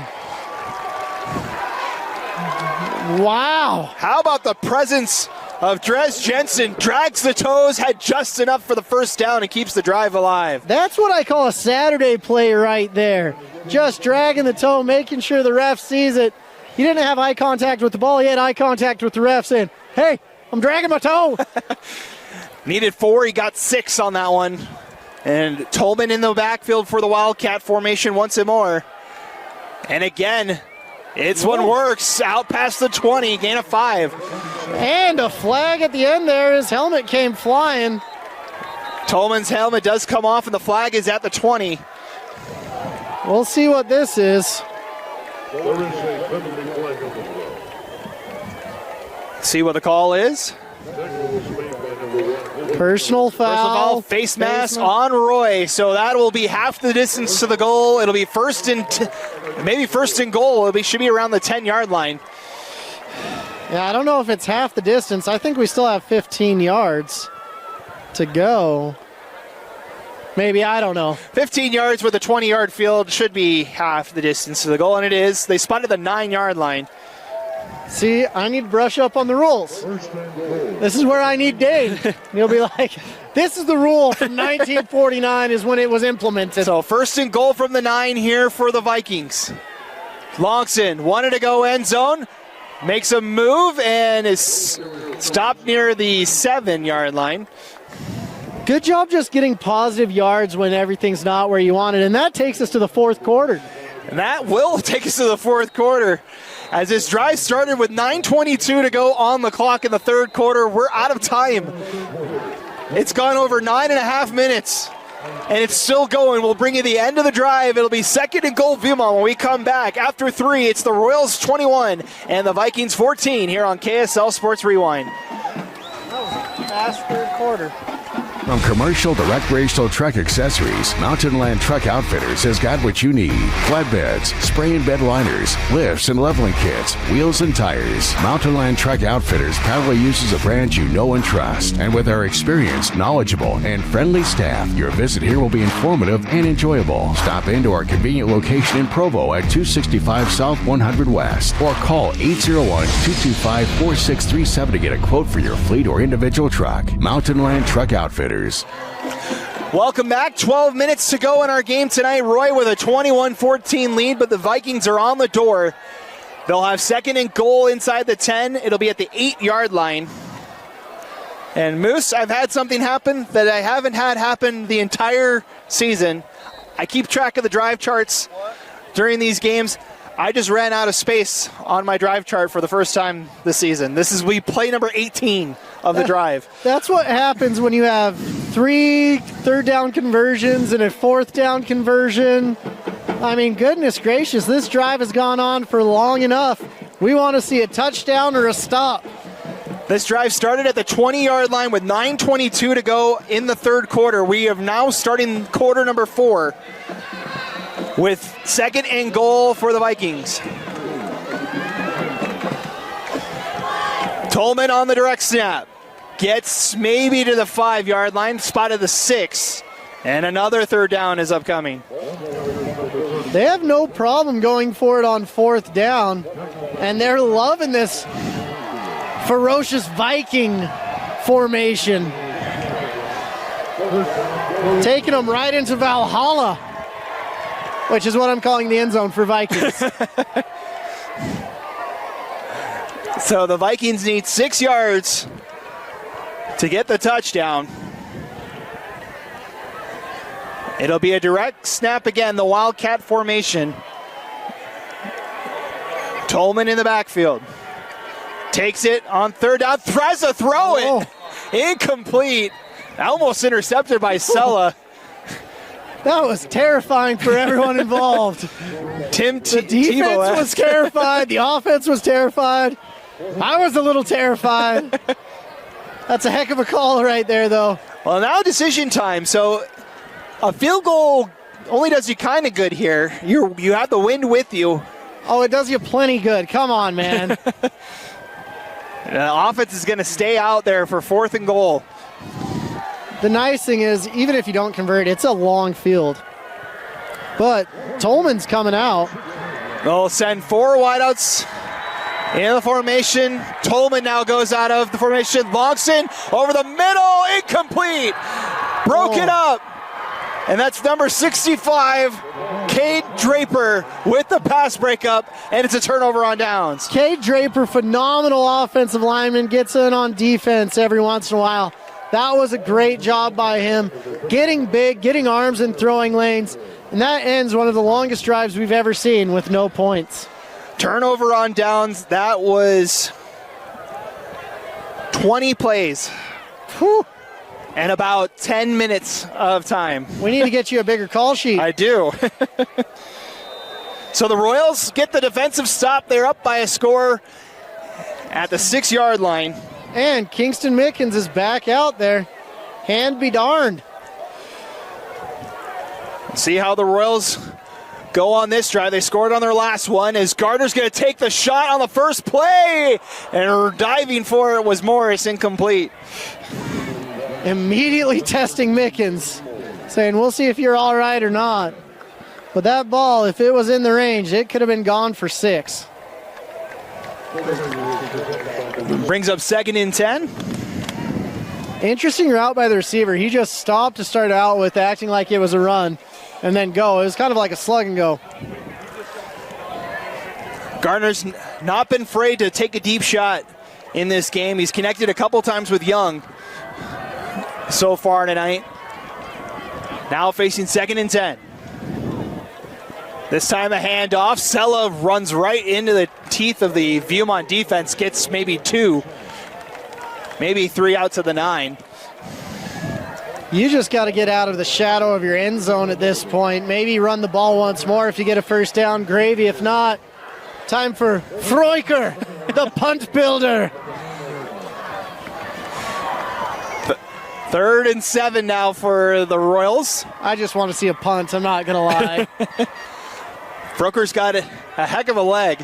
Wow. How about the presence of Dres Jensen? Drags the toes, had just enough for the first down, and keeps the drive alive. That's what I call a Saturday play right there. Just dragging the toe, making sure the ref sees it. He didn't have eye contact with the ball. He had eye contact with the ref saying, hey, I'm dragging my toe. Needed 4. He got 6 on that one. And Tolman in the backfield for the Wildcat formation once more. And again, it's one works. Out past the 20, gain of 5. And a flag at the end there. His helmet came flying. Tolman's helmet does come off, and the flag is at the 20. We'll see what this is. See what the call is. Personal foul. Face mask on Roy. So that will be half the distance to the goal. It'll be maybe first and goal. Should be around the 10-yard line. Yeah, I don't know if it's half the distance. I think we still have 15 yards to go. Maybe, I don't know. 15 yards with a 20-yard field should be half the distance to the goal, and it is. They spotted the 9-yard line. See, I need to brush up on the rules. This is where I need Dave. He'll be like, this is the rule from 1949 is when it was implemented. So first and goal from the 9 here for the Vikings. Longson wanted to go end zone. Makes a move and is stopped near the 7-yard line. Good job just getting positive yards when everything's not where you want it. And that takes us to the fourth quarter. And that will take us to the fourth quarter. As this drive started with 9:22 to go on the clock in the third quarter, we're out of time. It's gone over 9.5 minutes. And it's still going. We'll bring you the end of the drive. It'll be second and goal Viewmont when we come back. After 3, it's the Royals 21 and the Vikings 14 here on KSL Sports Rewind. That was a fast third quarter. From commercial to recreational truck accessories, Mountain Land Truck Outfitters has got what you need. Flatbeds, spray and bed liners, lifts and leveling kits, wheels and tires. Mountain Land Truck Outfitters proudly uses a brand you know and trust. And with our experienced, knowledgeable, and friendly staff, your visit here will be informative and enjoyable. Stop into our convenient location in Provo at 265 South 100 West or call 801-225-4637 to get a quote for your fleet or individual truck. Mountain Land Truck Outfitters. Welcome back. 12 minutes to go in our game tonight. Roy with a 21-14 lead, but the Vikings are on the door. They'll have second and goal inside the 10. It'll be at the 8-yard line. And Moose, I've had something happen that I haven't had happen the entire season. I keep track of the drive charts during these games. I just ran out of space on my drive chart for the first time this season. We play number 18 of the drive. That's what happens when you have 3 third down conversions and a fourth down conversion. I mean, goodness gracious, this drive has gone on for long enough. We want to see a touchdown or a stop. This drive started at the 20-yard line with 9:22 to go in the third quarter. We are now starting quarter number 4 with second and goal for the Vikings. Tolman on the direct snap. Gets maybe to the 5-yard line, spotted the 6, and another third down is upcoming. They have no problem going for it on fourth down, and they're loving this ferocious Viking formation. Taking them right into Valhalla, which is what I'm calling the end zone for Vikings. So the Vikings need 6 yards to get the touchdown. It'll be a direct snap again, the Wildcat formation. Tolman in the backfield. Takes it on third down, tries to throw it. Incomplete. Almost intercepted by Sella. That was terrifying for everyone involved. The defense was terrified. The offense was terrified. I was a little terrified. That's a heck of a call right there, though. Well, now decision time. So a field goal only does you kind of good here. You have the wind with you. Oh, it does you plenty good. Come on, man. The offense is going to stay out there for 4th and goal. The nice thing is, even if you don't convert, it's a long field. But Tolman's coming out. They'll send 4 wideouts in the formation. Tolman now goes out of the formation. Longson over the middle, incomplete. Broke it up. And that's number 65, Cade Draper with the pass breakup, and it's a turnover on downs. Cade Draper, phenomenal offensive lineman, gets in on defense every once in a while. That was a great job by him, getting big, getting arms in throwing lanes, and that ends one of the longest drives we've ever seen with no points. Turnover on downs, that was 20 plays. Whew. And about 10 minutes of time. We need to get you a bigger call sheet. I do. So the Royals get the defensive stop. They're up by a score at the 6-yard line. And Kingston Mickens is back out there. Hand be darned. See how the Royals go on this drive. They scored on their last one as Gardner's going to take the shot on the first play. And diving for it was Morris, incomplete. Immediately testing Mickens, saying, we'll see if you're all right or not. But that ball, if it was in the range, it could have been gone for 6. Brings up 2nd and 10. Interesting route by the receiver. He just stopped to start out with, acting like it was a run, and then go. It was kind of like a slug and go. Gardner's not been afraid to take a deep shot in this game. He's connected a couple times with Young so far tonight. Now facing 2nd and 10. This time a handoff. Sella runs right into the teeth of the Viewmont defense, gets maybe 2, maybe 3 out to the 9. You just got to get out of the shadow of your end zone at this point. Maybe run the ball once more if you get a first down. Gravy. If not, time for Freucher, the punt builder. 3rd and 7 now for the Royals. I just want to see a punt, I'm not going to lie. Freucher's got a heck of a leg.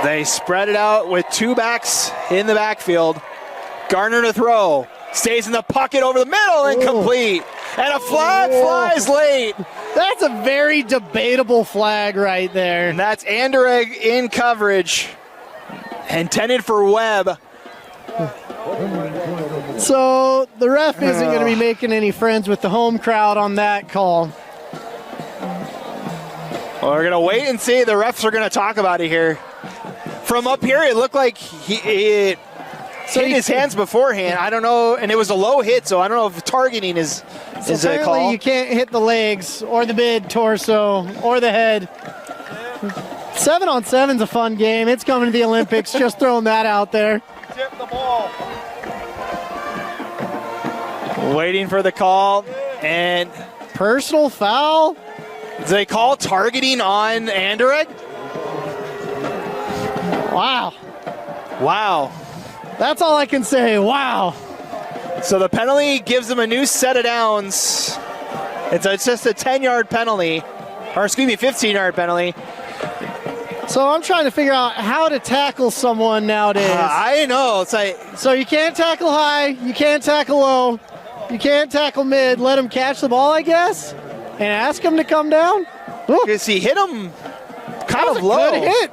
They spread it out with 2 backs in the backfield. Gardner to throw. Stays in the pocket over the middle, incomplete. And a flag flies late. That's a very debatable flag right there. And that's Anderegg in coverage. Intended for Webb. So the ref isn't going to be making any friends with the home crowd on that call. Well, we're going to wait and see. The refs are going to talk about it here. From up here, it looked like it hit his hands beforehand. I don't know, and it was a low hit, so I don't know if targeting is a call. You can't hit the legs or the mid torso or the head. 7-on-7's a fun game. It's coming to the Olympics. Just throwing that out there. Tip the ball. Waiting for the call, and personal foul. Do they call targeting on Anderegg? Wow. Wow. That's all I can say. Wow. So the penalty gives them a new set of downs. It's just a 10-yard penalty, or excuse me, 15-yard penalty. So I'm trying to figure out how to tackle someone nowadays. I know. It's like, so you can't tackle high, you can't tackle low, you can't tackle mid. Let him catch the ball, I guess, and ask him to come down. Because he hit him kind of low. Good hit.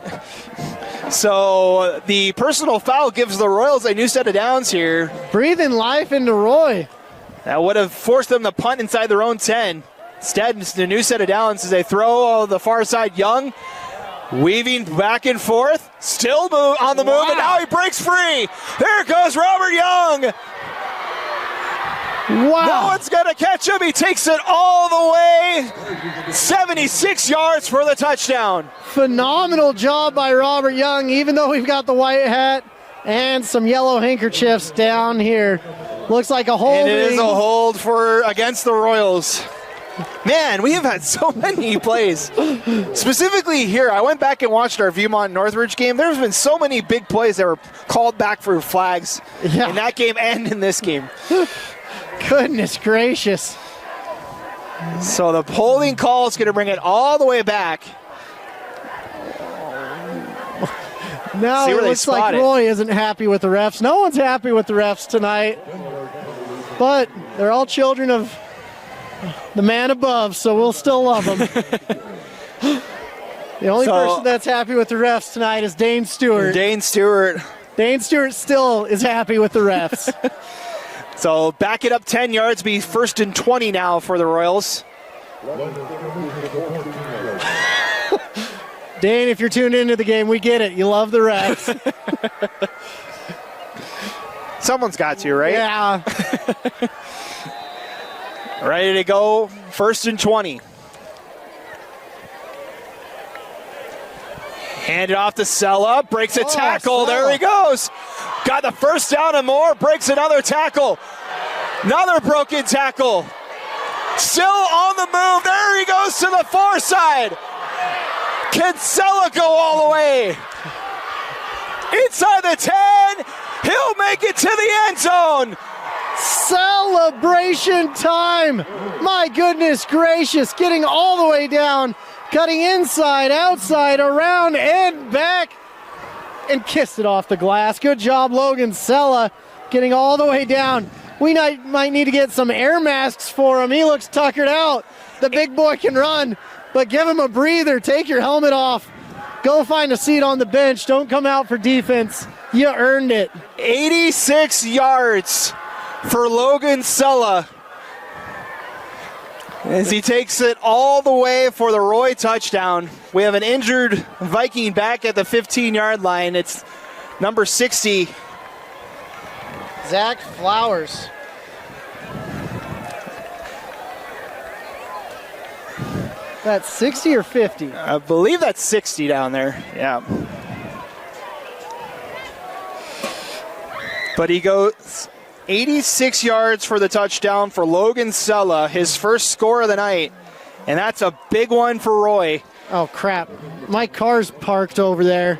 So the personal foul gives the Royals a new set of downs here. Breathing life into Roy. That would have forced them to punt inside their own 10. Instead, it's a new set of downs as they throw the far side. Young weaving back and forth, still on the move, and now he breaks free. There goes Robert Young. Wow. No one's going to catch him. He takes it all the way 76 yards for the touchdown. Phenomenal job by Robert Young, even though we've got the white hat and some yellow handkerchiefs down here. Looks like a holding. And it is a hold against the Royals. Man, we have had so many plays. Specifically here, I went back and watched our Viewmont Northridge game. There's been so many big plays that were called back for flags in that game and in this game. Goodness gracious. So the holding call is going to bring it all the way back. Now it looks like Roy isn't happy with the refs. No one's happy with the refs tonight. But they're all children of the man above, so we'll still love them. The only person that's happy with the refs tonight is Dane Stewart. Dane Stewart still is happy with the refs. So back it up 10 yards, be 1st and 20 now for the Royals. Dane, if you're tuned into the game, we get it. You love the refs. Someone's got to, right? Yeah. Ready to go, 1st and 20. Hand it off to Sella, breaks a tackle. There he goes. Got the first down and more, breaks another tackle. Another broken tackle. Still on the move. There he goes to the far side. Can Sella go all the way? Inside the 10. He'll make it to the end zone. Celebration time. My goodness gracious. Getting all the way down. Cutting inside, outside, around, and back. And kissed it off the glass. Good job, Logan Sella. Getting all the way down. We might need to get some air masks for him. He looks tuckered out. The big boy can run, but give him a breather. Take your helmet off. Go find a seat on the bench. Don't come out for defense. You earned it. 86 yards for Logan Sella as he takes it all the way for the Roy touchdown. We have an injured Viking back at the 15-yard line. It's number 60. Zach Flowers. That's 60 or 50? I believe that's 60 down there. Yeah. But he goes 86 yards for the touchdown for Logan Sella, his first score of the night. And that's a big one for Roy. Oh, crap. My car's parked over there.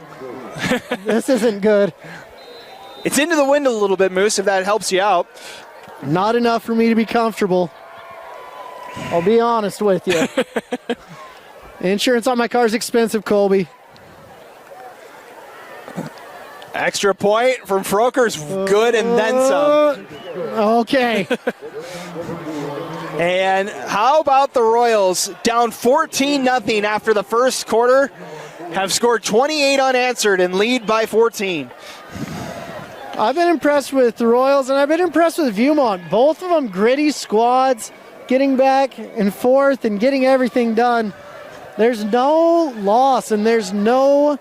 This isn't good. It's into the wind a little bit, Moose, if that helps you out. Not enough for me to be comfortable. I'll be honest with you. Insurance on my car is expensive, Colby. Extra point from Froker's good and then some. Okay. And how about the Royals? Down 14-0 after the first quarter. Have scored 28 unanswered and lead by 14. I've been impressed with the Royals, and I've been impressed with Viewmont. Both of them gritty squads, getting back and forth and getting everything done. There's no loss, and there's no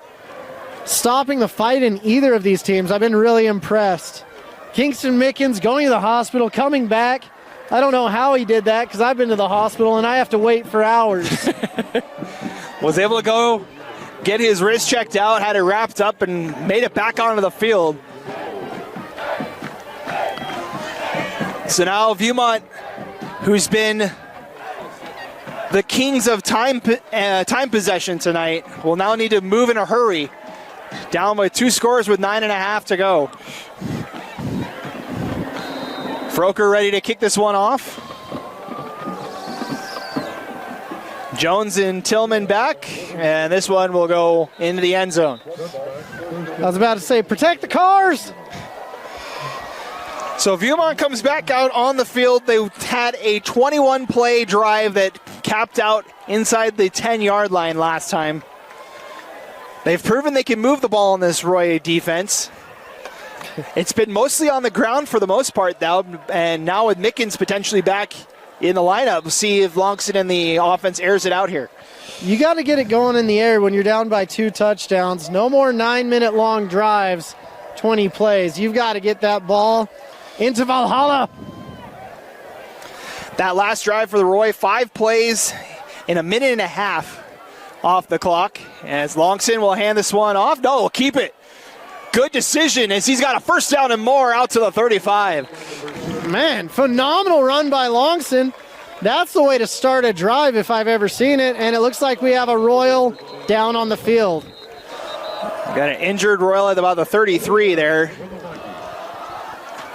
stopping the fight in either of these teams. I've been really impressed. Kingston Mickens going to the hospital, coming back. I don't know how he did that because I've been to the hospital and I have to wait for hours. Was able to go get his wrist checked out, had it wrapped up, and made it back onto the field. So now Viewmont, who's been the kings of time possession tonight, will now need to move in a hurry. Down by 2 scores with 9.5 to go. Froker ready to kick this one off. Jones and Tillman back, and this one will go into the end zone. I was about to say, protect the cars. So Viewmont comes back out on the field. They had a 21-play drive that capped out inside the 10-yard line last time. They've proven they can move the ball in this Roy defense. It's been mostly on the ground for the most part, though, and now with Mickens potentially back in the lineup, we'll see if Longston and the offense airs it out here. You got to get it going in the air when you're down by 2 touchdowns. No more 9-minute long drives, 20 plays. You've got to get that ball into Valhalla. That last drive for the Roy, 5 plays in a minute and a half off the clock. As Longson will hand this one off. No, we'll keep it. Good decision as he's got a first down and more out to the 35. Man, phenomenal run by Longson. That's the way to start a drive if I've ever seen it. And it looks like we have a Royal down on the field. Got an injured Royal at about the 33 there.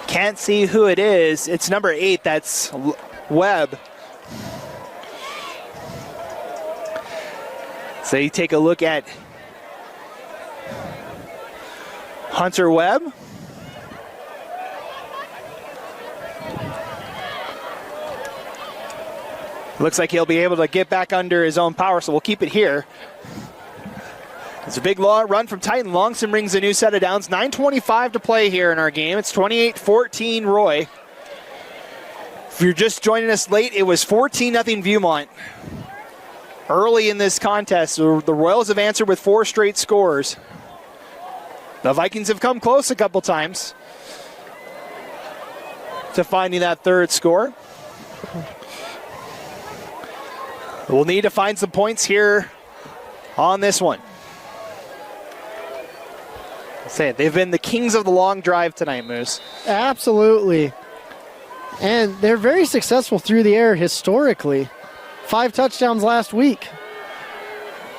Can't see who it is. It's number 8. That's Webb. So you take a look at Hunter Webb. Looks like he'll be able to get back under his own power, so we'll keep it here. It's a big run from Titan. Longson brings a new set of downs. 9:25 to play here in our game. It's 28-14 Roy. If you're just joining us late, it was 14-0 Viewmont. Early in this contest, the Royals have answered with 4 straight scores. The Vikings have come close a couple times to finding that third score. We'll need to find some points here on this one. Say it, they've been the kings of the long drive tonight, Moose. Absolutely. And they're very successful through the air historically. 5 touchdowns last week.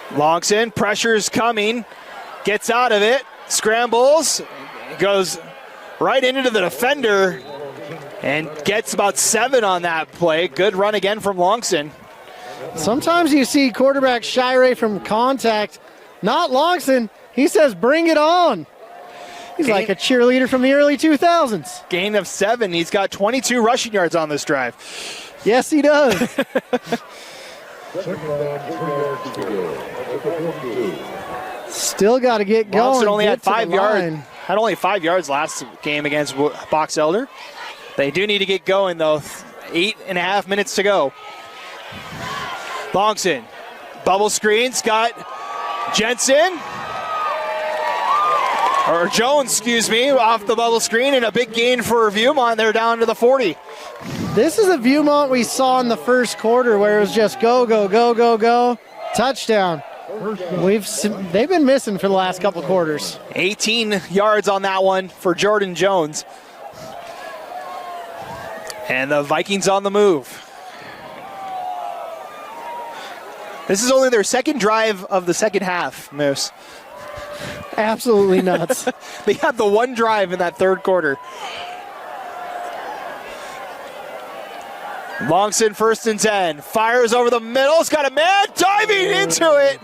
Longson, pressure's coming, gets out of it, scrambles, goes right into the defender, and gets about 7 on that play. Good run again from Longson. Sometimes you see quarterbacks shy away from contact. Not Longson. He says, bring it on. He's like a cheerleader from the early 2000s. Gain of 7. He's got 22 rushing yards on this drive. Yes, he does. Still got to get going. Longson only get had to 5 the yards. line. Had only 5 yards last game against Box Elder. They do need to get going though. 8.5 minutes to go. Longson, bubble screens, got Jensen. Or Jones, excuse me, off the bubble screen, and a big gain for Viewmont. They're down to the 40. This is a Viewmont we saw in the first quarter where it was just go, go, go, go, go, touchdown. They've been missing for the last couple quarters. 18 yards on that one for Jordan Jones. And the Vikings on the move. This is only their second drive of the second half, Moose. Absolutely nuts. They had the one drive in that third quarter. Longson first and 10. Fires over the middle. It's got a man diving into it.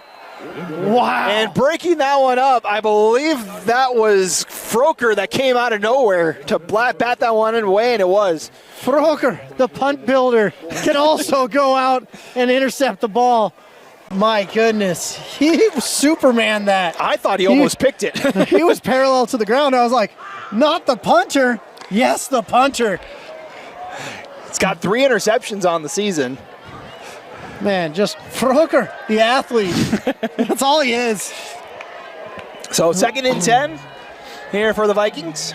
Wow. And breaking that one up, I believe that was Froker that came out of nowhere to bat that one away, and it was. Froker, the punt builder, can also go out and intercept the ball. My goodness, he Superman that. I thought he almost picked it. He was parallel to the ground. I was like, not the punter. Yes, the punter. It's got 3 interceptions on the season. Man, just Froker, the athlete. That's all he is. So 2nd and 10 here for the Vikings.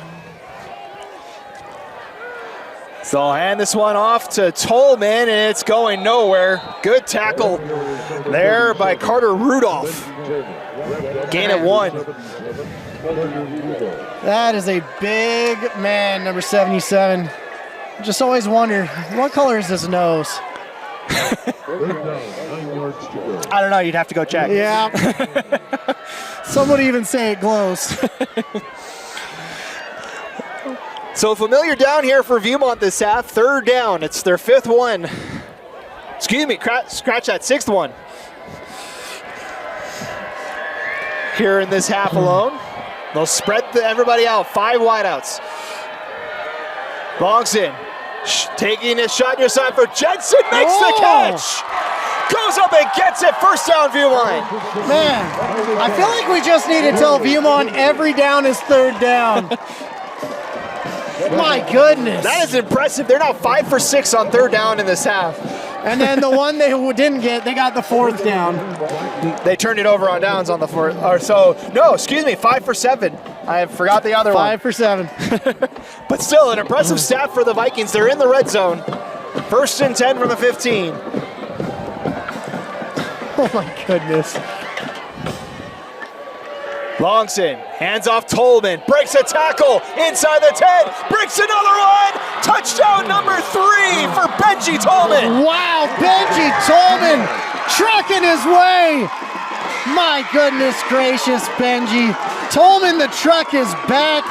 So I'll hand this one off to Tolman, and it's going nowhere. Good tackle there by Carter Rudolph. Gain of 1. That is a big man, number 77. Just always wonder, what color is his nose? I don't know. You'd have to go check. Yeah. Some would even say it glows. So familiar down here for Viewmont this half. 3rd down. It's their 5th one. Excuse me. Scratch that 6th one. Here in this half alone. They'll spread everybody out. 5 wideouts. Longson taking a shot near side for Jensen. Makes the catch. Goes up and gets it. First down, Viewmont. Man, I feel like we just need to tell Viewmont every down is 3rd down. My goodness. That is impressive. They're now 5 for 6 on 3rd down in this half. And then the one they didn't get, they got the 4th down. They turned it over on downs on the 4th. Or so, no, excuse me, 5 for 7. I forgot the other 5 for 7. But still, an impressive stat for the Vikings. They're in the red zone. First and 10 from the 15. Oh my goodness. Longson hands off Tolman, breaks a tackle inside the 10, breaks another one. Touchdown number 3 for Benji Tolman. Wow, Benji Tolman trucking his way. My goodness gracious, Benji. Tolman the truck is back,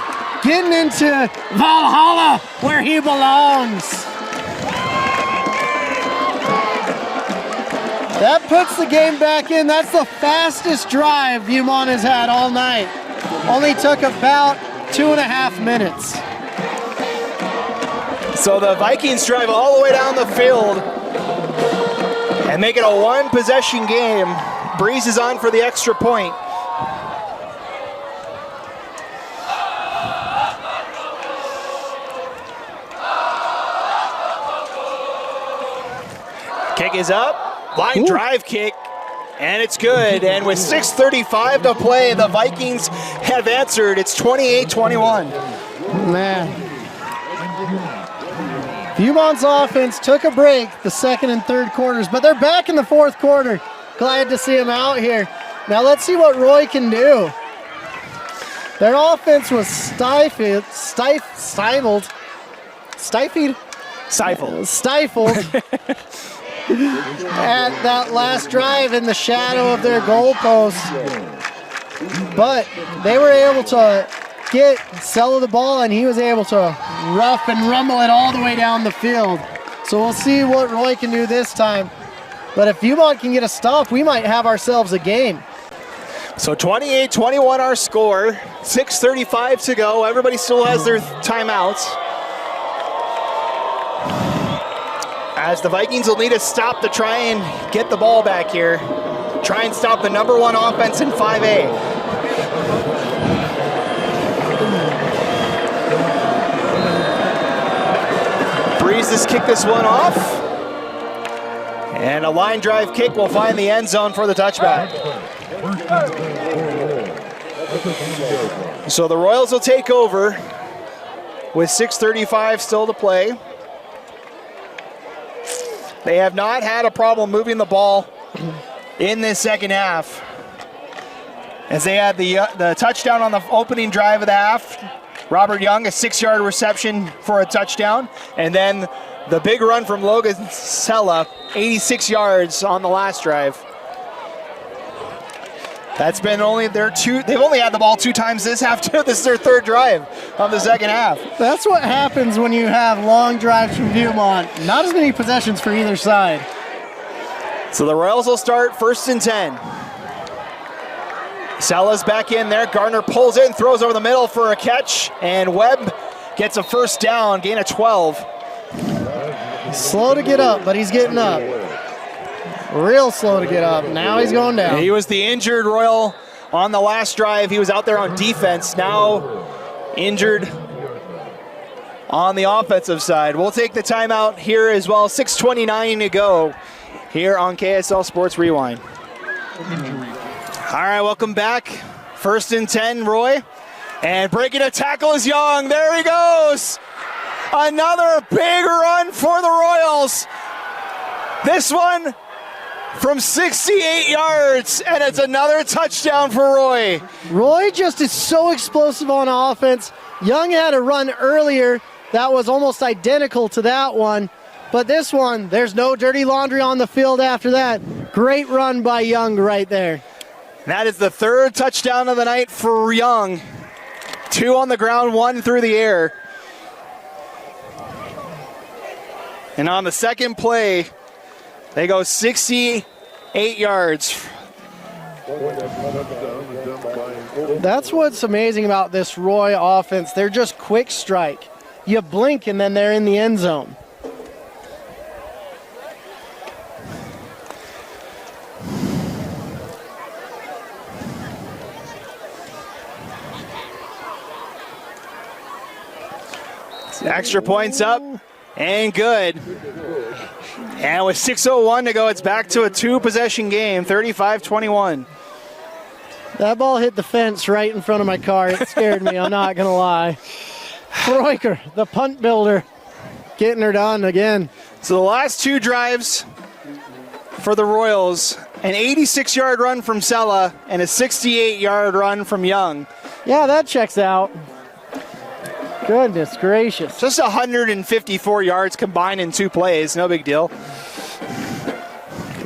getting into Valhalla where he belongs. That puts the game back in. That's the fastest drive Viewmont has had all night. Only took about 2.5 minutes. So the Vikings drive all the way down the field and make it a 1-possession game. Breeze is on for the extra point. Kick is up. Line drive kick, and it's good. And with 6:35 to play, the Vikings have answered. It's 28-21. Man. Viewmont's offense took a break the second and third quarters, but they're back in the fourth quarter. Glad to see them out here. Now let's see what Roy can do. Their offense was stifled at that last drive in the shadow of their goalpost. But they were able to get Sella the ball, and he was able to rough and rumble it all the way down the field. So we'll see what Roy can do this time. But if Viewmont can get a stop, we might have ourselves a game. So 28-21 our score, 6:35 to go. Everybody still has their timeouts. As the Vikings will need a stop to try and get the ball back here. Try and stop the number 1 offense in 5A. Breeze has kicked this one off. And a line drive kick will find the end zone for the touchback. So the Royals will take over with 6:35 still to play. They have not had a problem moving the ball in this second half, as they had the touchdown on the opening drive of the half. Robert Young, a 6-yard reception for a touchdown, and then the big run from Logan Sella, 86 yards on the last drive. That's been only their they've only had the ball 2 times this half too. This is their 3rd drive of the second half. That's what happens when you have long drives from Viewmont. Not as many possessions for either side. So the Royals will start 1st and 10. Sella's back in there. Gardner pulls in, throws over the middle for a catch, and Webb gets a first down, gain of 12. Slow to get up, but he's getting up. Real slow to get up. Now he's going down. He was the injured Royal on the last drive. He was out there on defense. Now injured on the offensive side. We'll take the timeout here as well. 6:29 to go here on KSL Sports Rewind. All right, welcome back. 1st and 10, Roy. And breaking a tackle is Young. There he goes. Another big run for the Royals. This one from 68 yards, and it's another touchdown for Roy. Roy just is so explosive on offense. Young had a run earlier that was almost identical to that one, but this one, there's no dirty laundry on the field after that. Great run by Young right there. That is the 3rd touchdown of the night for Young. 2 on the ground, 1 through the air. And on the second play, they go 68 yards. That's what's amazing about this Roy offense. They're just quick strike. You blink and then they're in the end zone. Extra points up and good. And with 6:01 to go, it's back to a 2-possession game, 35-21. That ball hit the fence right in front of my car. It scared me, I'm not going to lie. Freucher, the punt builder, getting her done again. So the last two drives for the Royals, an 86-yard run from Sella and a 68-yard run from Young. Yeah, that checks out. Goodness gracious. Just 154 yards combined in 2 plays. No big deal.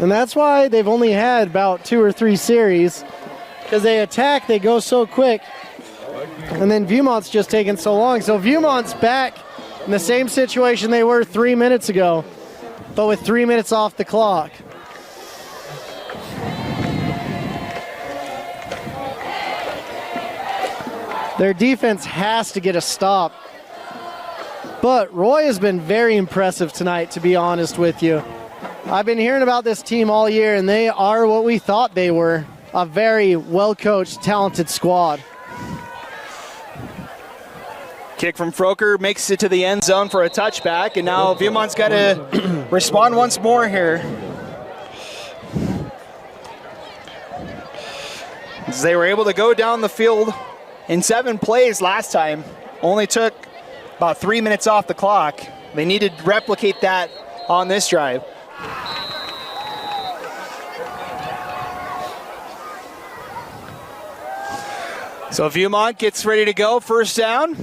And that's why they've only had about 2 or 3 series. Because they attack, they go so quick. And then Viewmont's just taking so long. So Viewmont's back in the same situation they were 3 minutes ago, but with 3 minutes off the clock. Their defense has to get a stop. But Roy has been very impressive tonight, to be honest with you. I've been hearing about this team all year, and they are what we thought they were. A very well-coached, talented squad. Kick from Froker makes it to the end zone for a touchback, and now Viewmont's got to respond once more here. As they were able to go down the field in 7 plays last time, only took about 3 minutes off the clock. They need to replicate that on this drive. So Viewmont gets ready to go, first down.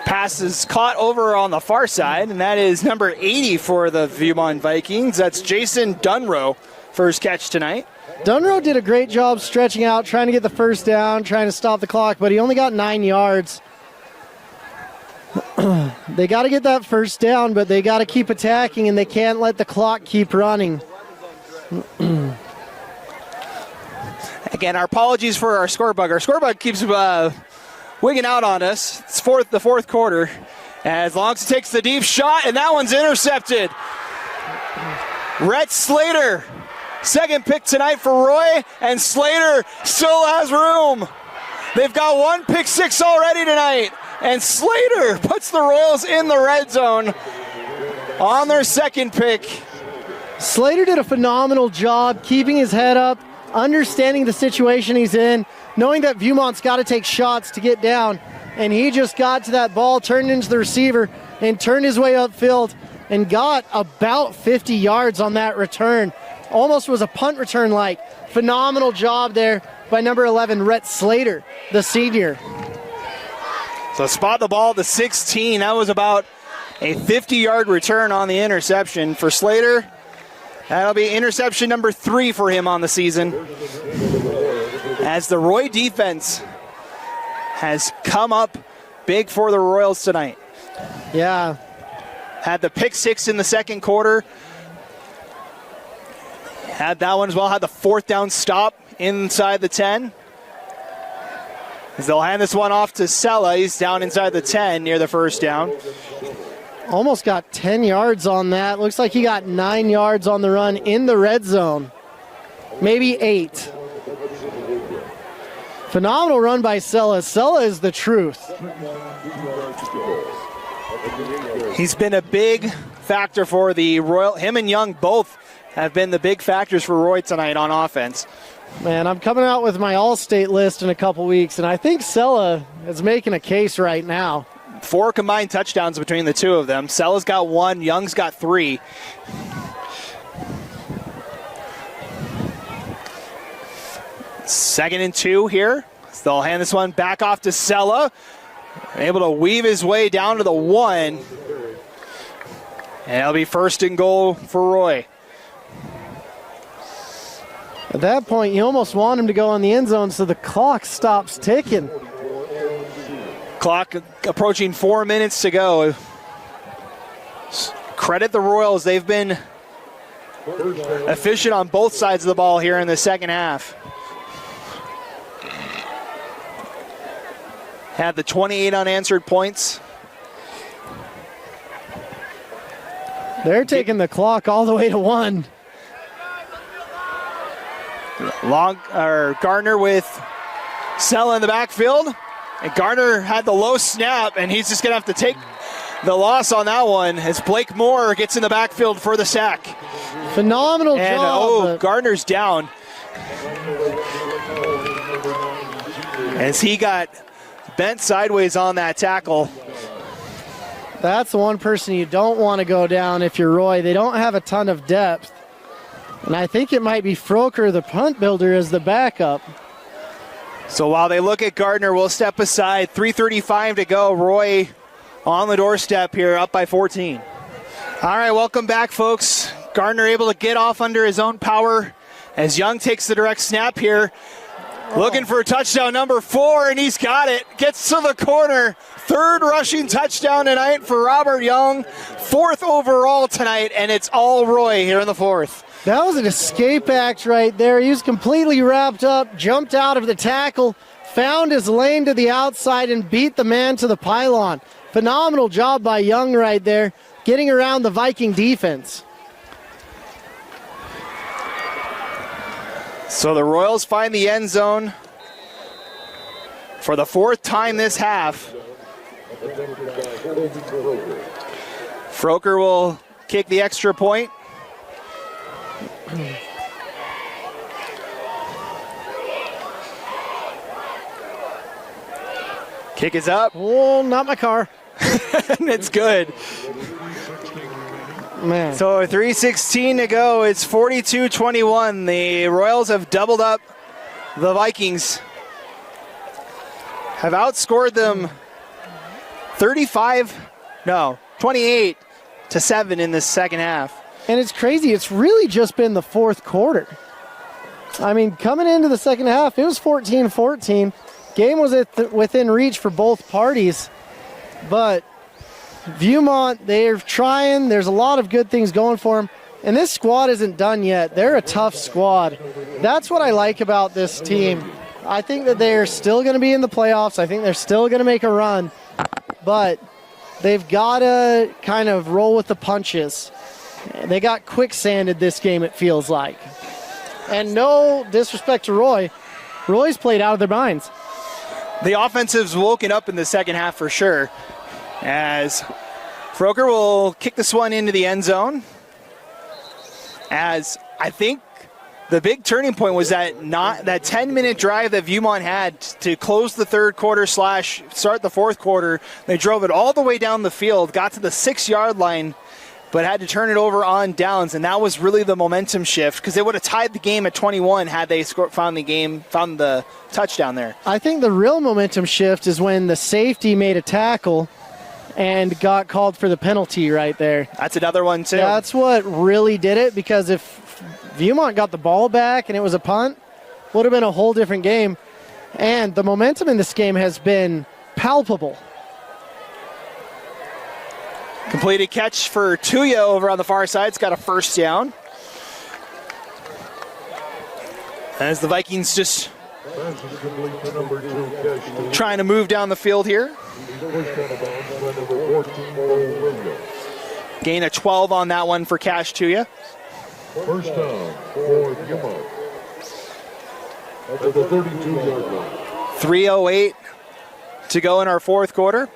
Pass is caught over on the far side, and that is number 80 for the Viewmont Vikings. That's Jason Dunrow, first catch tonight. Dunrow did a great job stretching out, trying to get the first down, trying to stop the clock, but he only got 9 yards. They got to get that first down, but they got to keep attacking, and they can't let the clock keep running. Again, our apologies for our scorebug. Our scorebug keeps wigging out on us. It's the fourth quarter. As long as it takes the deep shot, and that one's intercepted. Rhett Slater, second pick tonight for Roy, and Slater still has room. They've got 1 pick six already tonight, and Slater puts the Royals in the red zone on their second pick. Slater did a phenomenal job keeping his head up, understanding the situation he's in, knowing that Viewmont's got to take shots to get down, and he just got to that ball, turned into the receiver, and turned his way upfield, and got about 50 yards on that return. Almost was a punt return like. Phenomenal job there by number 11, Rhett Slater, the senior. So spot the ball to 16. That was about a 50-yard return on the interception for Slater. That'll be interception number 3 for him on the season. As the Roy defense has come up big for the Royals tonight. Yeah. Had the pick 6 in the second quarter. Had that one as well. Had the fourth down stop inside the 10. As they'll hand this one off to Sella. He's down inside the 10 near the first down. Almost got 10 yards on that. Looks like he got 9 yards on the run in the red zone. Maybe 8. Phenomenal run by Sella. Sella is the truth. He's been a big factor for the Royal. Him and Young both have been the big factors for Roy tonight on offense. Man, I'm coming out with my all-state list in a couple weeks, and I think Sella is making a case right now. 4 combined touchdowns between the two of them. Sella's got 1, Young's got 3. Second and 2 here. So they'll hand this one back off to Sella. Able to weave his way down to the 1. And it'll be first and goal for Roy. At that point, you almost want him to go on the end zone so the clock stops ticking. Clock approaching 4 minutes to go. Credit the Royals. They've been efficient on both sides of the ball here in the second half. Had the 28 unanswered points. They're taking the clock all the way to 1. Gardner with Sella in the backfield. And Gardner had the low snap, and he's just going to have to take the loss on that one as Blake Moore gets in the backfield for the sack. Phenomenal job. Gardner's down. As he got bent sideways on that tackle. That's the one person you don't want to go down if you're Roy. They don't have a ton of depth. And I think it might be Froker, the punt builder, as the backup. So while they look at Gardner, we'll step aside. 3:35 to go. Roy on the doorstep here, up by 14. All right, welcome back, folks. Gardner able to get off under his own power as Young takes the direct snap here. Looking for touchdown number 4, and he's got it. Gets to the corner. 3rd rushing touchdown tonight for Robert Young. 4th overall tonight, and it's all Roy here in the 4th. That was an escape act right there. He was completely wrapped up, jumped out of the tackle, found his lane to the outside, and beat the man to the pylon. Phenomenal job by Young right there, getting around the Viking defense. So the Royals find the end zone for the 4th time this half. Froker will kick the extra point. Kick is up. Oh, not my car. And it's good. Man. So 3:16 to go. It's 42-21. The Royals have doubled up the Vikings. Have outscored them 28-7 in this second half. And it's crazy. It's really just been the 4th quarter. I mean, coming into the second half, it was 14-14. Game was within reach for both parties. But Viewmont, they're trying. There's a lot of good things going for them. And this squad isn't done yet. They're a tough squad. That's what I like about this team. I think that they're still going to be in the playoffs. I think they're still going to make a run. But they've got to kind of roll with the punches. They got quicksanded this game, it feels like. And no disrespect to Roy. Roy's played out of their minds. The offense has woken up in the second half for sure, as Froker will kick this one into the end zone. As I think the big turning point was that 10-minute drive that Viewmont had to close the 3rd quarter / start the 4th quarter. They drove it all the way down the field, got to the 6-yard line, but had to turn it over on downs, and that was really the momentum shift, because they would have tied the game at 21 had they found the touchdown there. I think the real momentum shift is when the safety made a tackle and got called for the penalty right there. That's another one, too. That's what really did it, because if Viewmont got the ball back and it was a punt, would have been a whole different game. And the momentum in this game has been palpable. Completed catch for Tuya over on the far side. It's got a 1st down. As the Vikings just trying to move down the field here. Gain of 12 on that one for Cash Tuya. 1st down for Viewmont at the 32-yard line. 3:08 to go in our 4th quarter.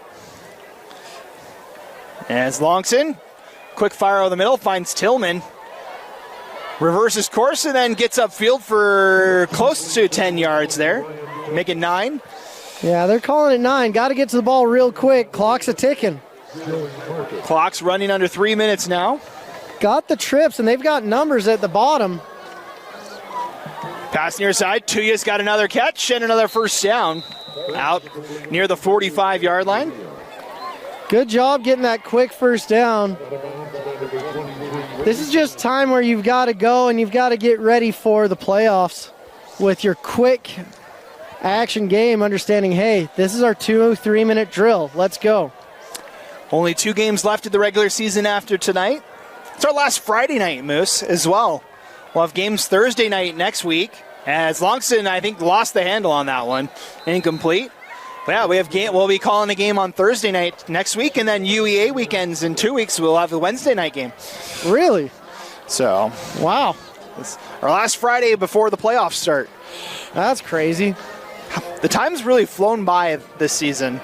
As Longson, quick fire over the middle, finds Tillman. Reverses course and then gets upfield for close to 10 yards there. Make it 9. Yeah, they're calling it 9. Got to get to the ball real quick. Clock's a-ticking. Clock's running under 3 minutes now. Got the trips, and they've got numbers at the bottom. Pass near side. Tuya's got another catch and another 1st down. Out near the 45-yard line. Good job getting that quick 1st down. This is just time where you've got to go and you've got to get ready for the playoffs with your quick action game, understanding, hey, this is our 2-3 minute drill. Let's go. Only 2 games left of the regular season after tonight. It's our last Friday night, Moose, as well. We'll have games Thursday night next week, as Longson, I think, lost the handle on that one. Incomplete. But yeah, we'll be calling a game on Thursday night next week, and then UEA weekends in 2 weeks, we'll have a Wednesday night game. Really? So, wow. It's our last Friday before the playoffs start. That's crazy. The time's really flown by this season.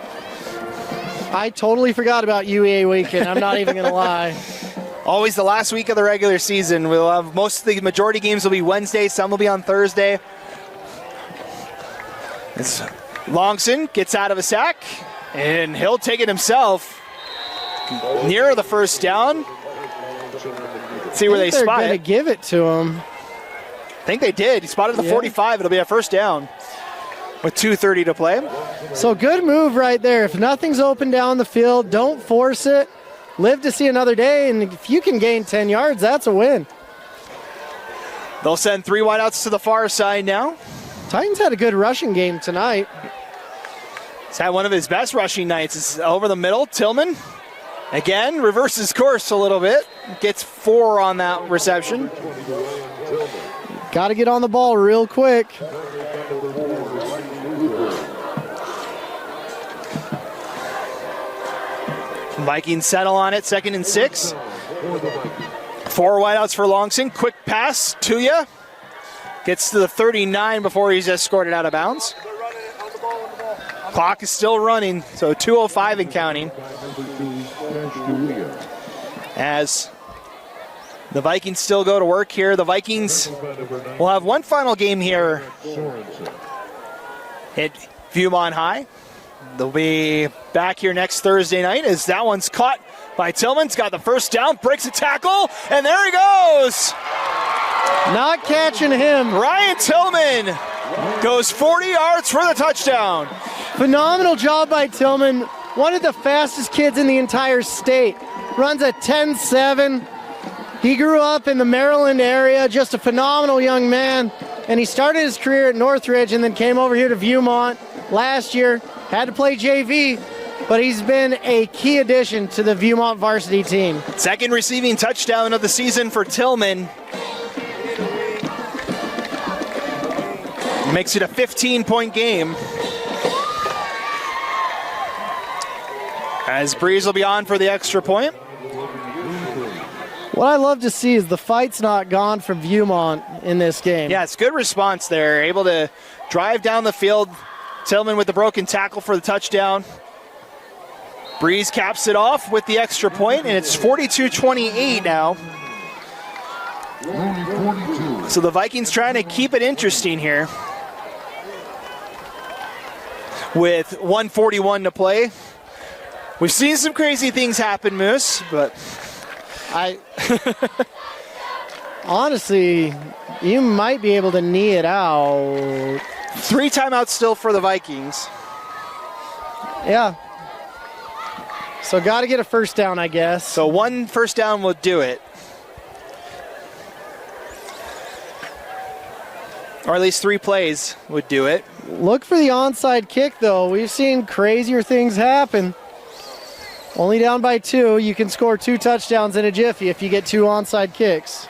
I totally forgot about UEA weekend. I'm not even going to lie. Always the last week of the regular season. We'll have most of the majority games will be Wednesday. Some will be on Thursday. Longson gets out of a sack, and he'll take it himself. near the first down. Let's see where they spot They're going to it. give it to him. I think they did. He spotted the 45. It'll be a first down with 2:30 to play. So good move right there. If nothing's open down the field, don't force it. Live to see another day, and if you can gain 10 yards, that's a win. They'll send 3 wideouts to the far side now. Titans had a good rushing game tonight. He's had one of his best rushing nights. It's over the middle. Tillman, again, reverses course a little bit. Gets 4 on that reception. Got to get on the ball real quick. Vikings settle on it, 2nd and 6. 4 wideouts for Longson. Quick pass to you. Gets to the 39 before he's escorted out of bounds. Clock is still running, so 2:05 and counting. As the Vikings still go to work here. The Vikings will have one final game here at Viewmont High. They'll be back here next Thursday night as that one's caught by Tillman. He's got the first down, breaks a tackle, and there he goes. Not catching him. Ryan Tillman goes 40 yards for the touchdown. Phenomenal job by Tillman. One of the fastest kids in the entire state. Runs a 10-7. He grew up in the Maryland area, just a phenomenal young man. And he started his career at Northridge and then came over here to Viewmont last year. Had to play JV, but he's been a key addition to the Viewmont varsity team. Second receiving touchdown of the season for Tillman. Makes it a 15-point game. As Breeze will be on for the extra point. What I love to see is the fight's not gone from Viewmont in this game. Yeah, it's good response there. Able to drive down the field. Tillman with the broken tackle for the touchdown. Breeze caps it off with the extra point, and it's 42-28 now. So the Vikings trying to keep it interesting here. With 1:41 to play. We've seen some crazy things happen, Moose, but honestly, you might be able to knee it out. 3 timeouts still for the Vikings. Yeah. So got to get a first down, I guess. So 1 first down will do it. Or at least 3 plays would do it. Look for the onside kick, though. We've seen crazier things happen. Only down by 2. You can score 2 touchdowns in a jiffy if you get 2 onside kicks.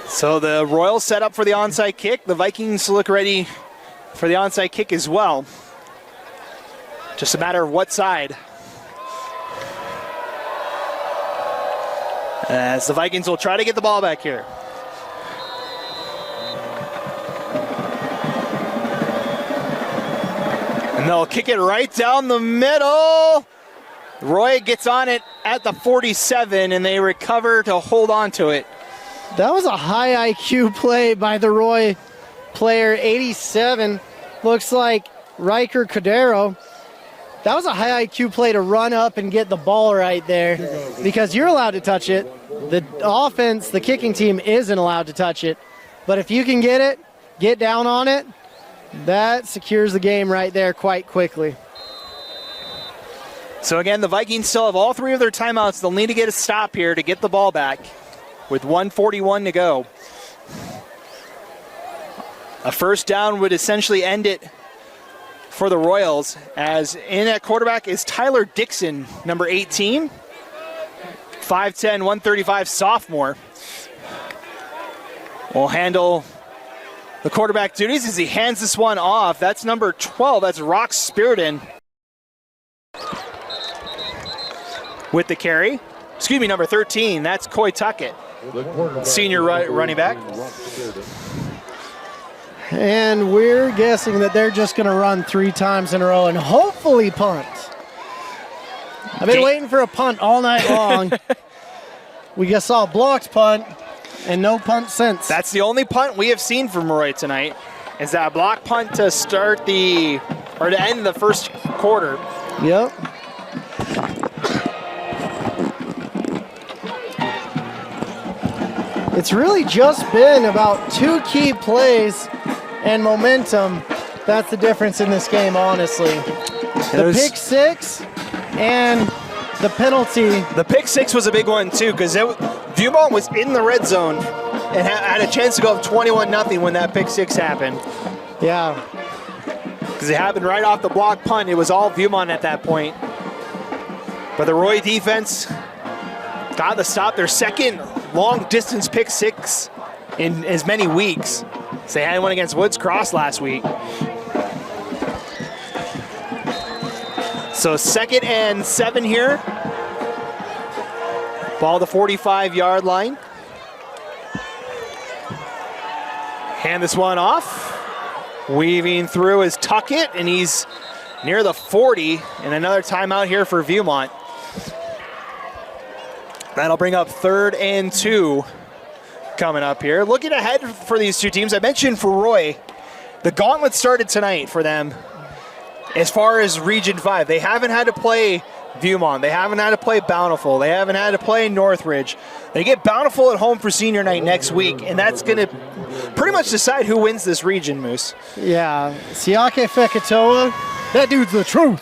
So the Royals set up for the onside kick. The Vikings look ready for the onside kick as well. Just a matter of what side. As the Vikings will try to get the ball back here. And they'll kick it right down the middle. Roy gets on it at the 47, and they recover to hold on to it. That was a high IQ play by the Roy player, 87. Looks like Riker Cordero. That was a high IQ play to run up and get the ball right there because you're allowed to touch it. The offense, the kicking team, isn't allowed to touch it. But if you can get it, get down on it, that secures the game right there quite quickly. So again, the Vikings still have all 3 of their timeouts. They'll need to get a stop here to get the ball back with 1:41 to go. A first down would essentially end it for the Royals, as in at quarterback is Tyler Dixon, number 18, 5'10", 135 sophomore. Will handle the quarterback duties as he hands this one off. That's number 12, that's Rock Spiriton with the carry. Excuse me, number 13, that's Coy Tuckett, senior running back. And we're guessing that they're just going to run 3 times in a row and hopefully punt. I've been waiting for a punt all night long. We just saw a blocked punt and no punt since. That's the only punt we have seen from Roy tonight. Is that block punt to start to end the first quarter? Yep. It's really just been about 2 key plays and momentum. That's the difference in this game, honestly. The pick 6 and the penalty. The pick 6 was a big one too, because Viewmont was in the red zone and had a chance to go up 21-0 when that pick 6 happened. Yeah. Because it happened right off the block punt. It was all Viewmont at that point. But the Roy defense got the stop. Their second long-distance pick 6 in as many weeks. So they had one against Woods Cross last week. So 2nd and 7 here. Ball the 45-yard line. Hand this one off. Weaving through is Tuckett, and he's near the 40. And another timeout here for Viewmont. That'll bring up 3rd and 2 coming up here. Looking ahead for these two teams, I mentioned for Roy, the gauntlet started tonight for them as far as Region 5. They haven't had to play Viewmont. They haven't had to play Bountiful. They haven't had to play Northridge. They get Bountiful at home for senior night next week, and that's going to pretty much decide who wins this region, Moose. Yeah. Siake Fekatoa, that dude's the truth.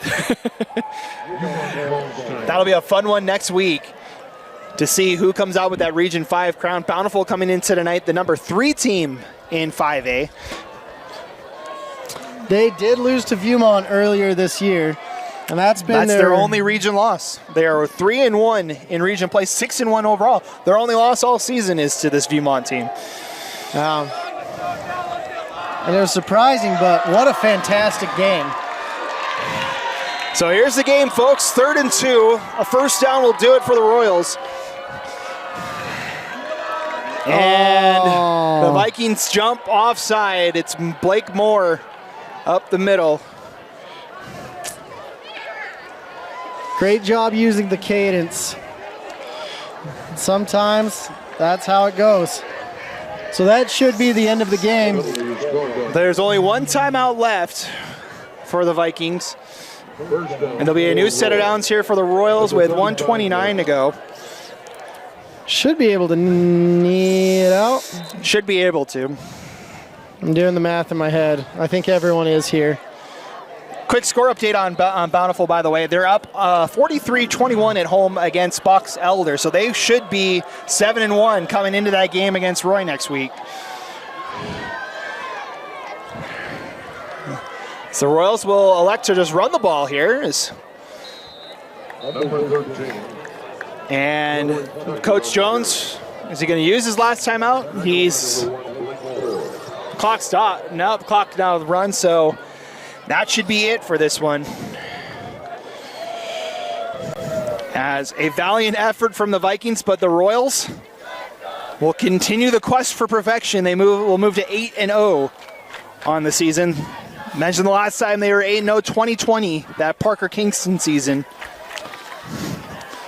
That'll be a fun one next week to see who comes out with that Region 5 crown. Bountiful coming into tonight, the number 3 team in 5A. They did lose to Viewmont earlier this year, and that's their only region loss. They are 3-1 in region play, 6-1 overall. Their only loss all season is to this Viewmont team. And it was surprising, but what a fantastic game. So here's the game, folks. 3rd and 2. A first down will do it for the Royals. And the Vikings jump offside. It's Blake Moore up the middle. Great job using the cadence. Sometimes that's how it goes. So that should be the end of the game. There's only one timeout left for the Vikings. And there'll be a new set of downs here for the Royals with 1:29 to go. Should be able to knee it out. Should be able to. I'm doing the math in my head. I think everyone is here. Quick score update on Bountiful, by the way. They're up 43-21 at home against Bucks Elder, so they should be 7-1 coming into that game against Roy next week. So the Royals will elect to just run the ball here. Number 13. And Coach Jones, is he going to use his last timeout? He's clock stop. No, clock now run, so that should be it for this one. As a valiant effort from the Vikings, but the Royals will continue the quest for perfection. They will move to 8-0 on the season. Mentioned the last time they were 8-0, 2020, that Parker Kingston season.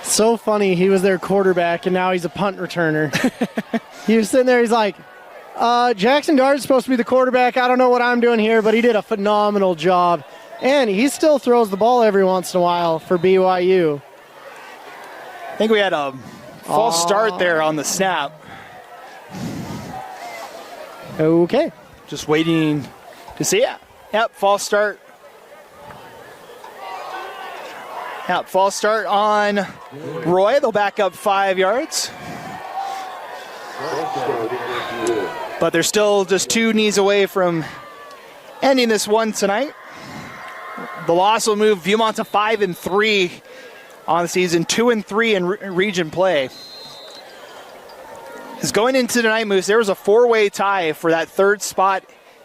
So funny, he was their quarterback, and now he's a punt returner. He was sitting there, he's like, Jackson Dart is supposed to be the quarterback. I don't know what I'm doing here, but he did a phenomenal job. And he still throws the ball every once in a while for BYU. I think we had a false start there on the snap. Okay. Just waiting to see it. Yep, false start. Yep, false start on Roy. They'll back up 5 yards. But they're still just 2 knees away from ending this one tonight. The loss will move Viewmont to 5-3 on the season, 2-3 in region play. As going into tonight, Moose, there was a 4-way tie for that 3rd spot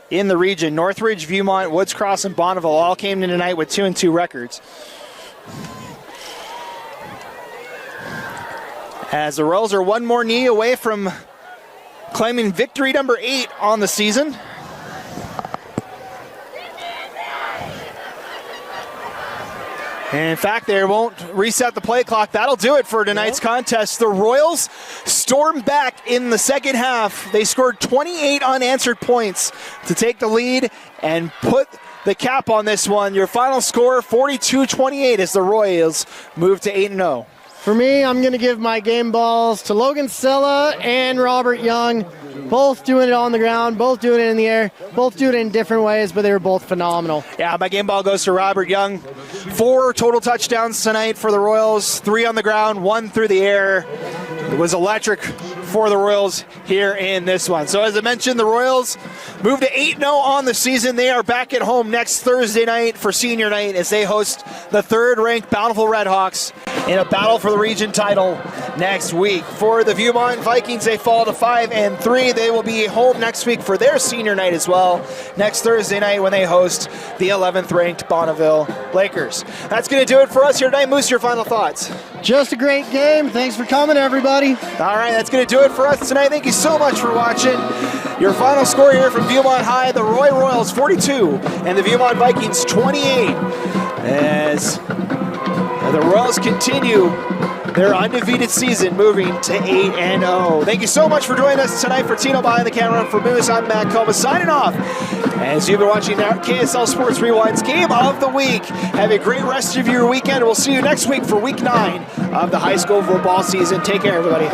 in the region. Northridge, Viewmont, Woods Cross, and Bonneville all came in tonight with 2-2 records. As the Royals are 1 more knee away from claiming victory number 8 on the season. And in fact, they won't reset the play clock. That'll do it for tonight's contest. The Royals stormed back in the second half. They scored 28 unanswered points to take the lead and put the cap on this one. Your final score, 42-28, as the Royals move to 8-0. For me, I'm going to give my game balls to Logan Sella and Robert Young. Both doing it on the ground, both doing it in the air, both doing it in different ways, but they were both phenomenal. Yeah, my game ball goes to Robert Young. 4 total touchdowns tonight for the Royals, 3 on the ground, 1 through the air. It was electric for the Royals here in this one. So as I mentioned, the Royals moved to 8-0 on the season. They are back at home next Thursday night for senior night as they host the 3rd-ranked Bountiful Redhawks in a battle for the region title next week. For the Viewmont Vikings, they fall to 5-3. They will be home next week for their senior night as well, next Thursday night when they host the 11th-ranked Bonneville Lakers. That's going to do it for us here tonight. Moose, your final thoughts? Just a great game. Thanks for coming, everybody. All right, that's going to do it for us tonight. Thank you so much for watching. Your final score here from Viewmont High, the Roy Royals 42 and the Viewmont Vikings 28. As the Royals continue their undefeated season, moving to 8-0. Thank you so much for joining us tonight. For Tino behind the camera, for Moose, I'm Matt Coma signing off. As you've been watching our KSL Sports Rewind's Game of the Week. Have a great rest of your weekend. We'll see you next week for Week 9 of the high school football season. Take care, everybody.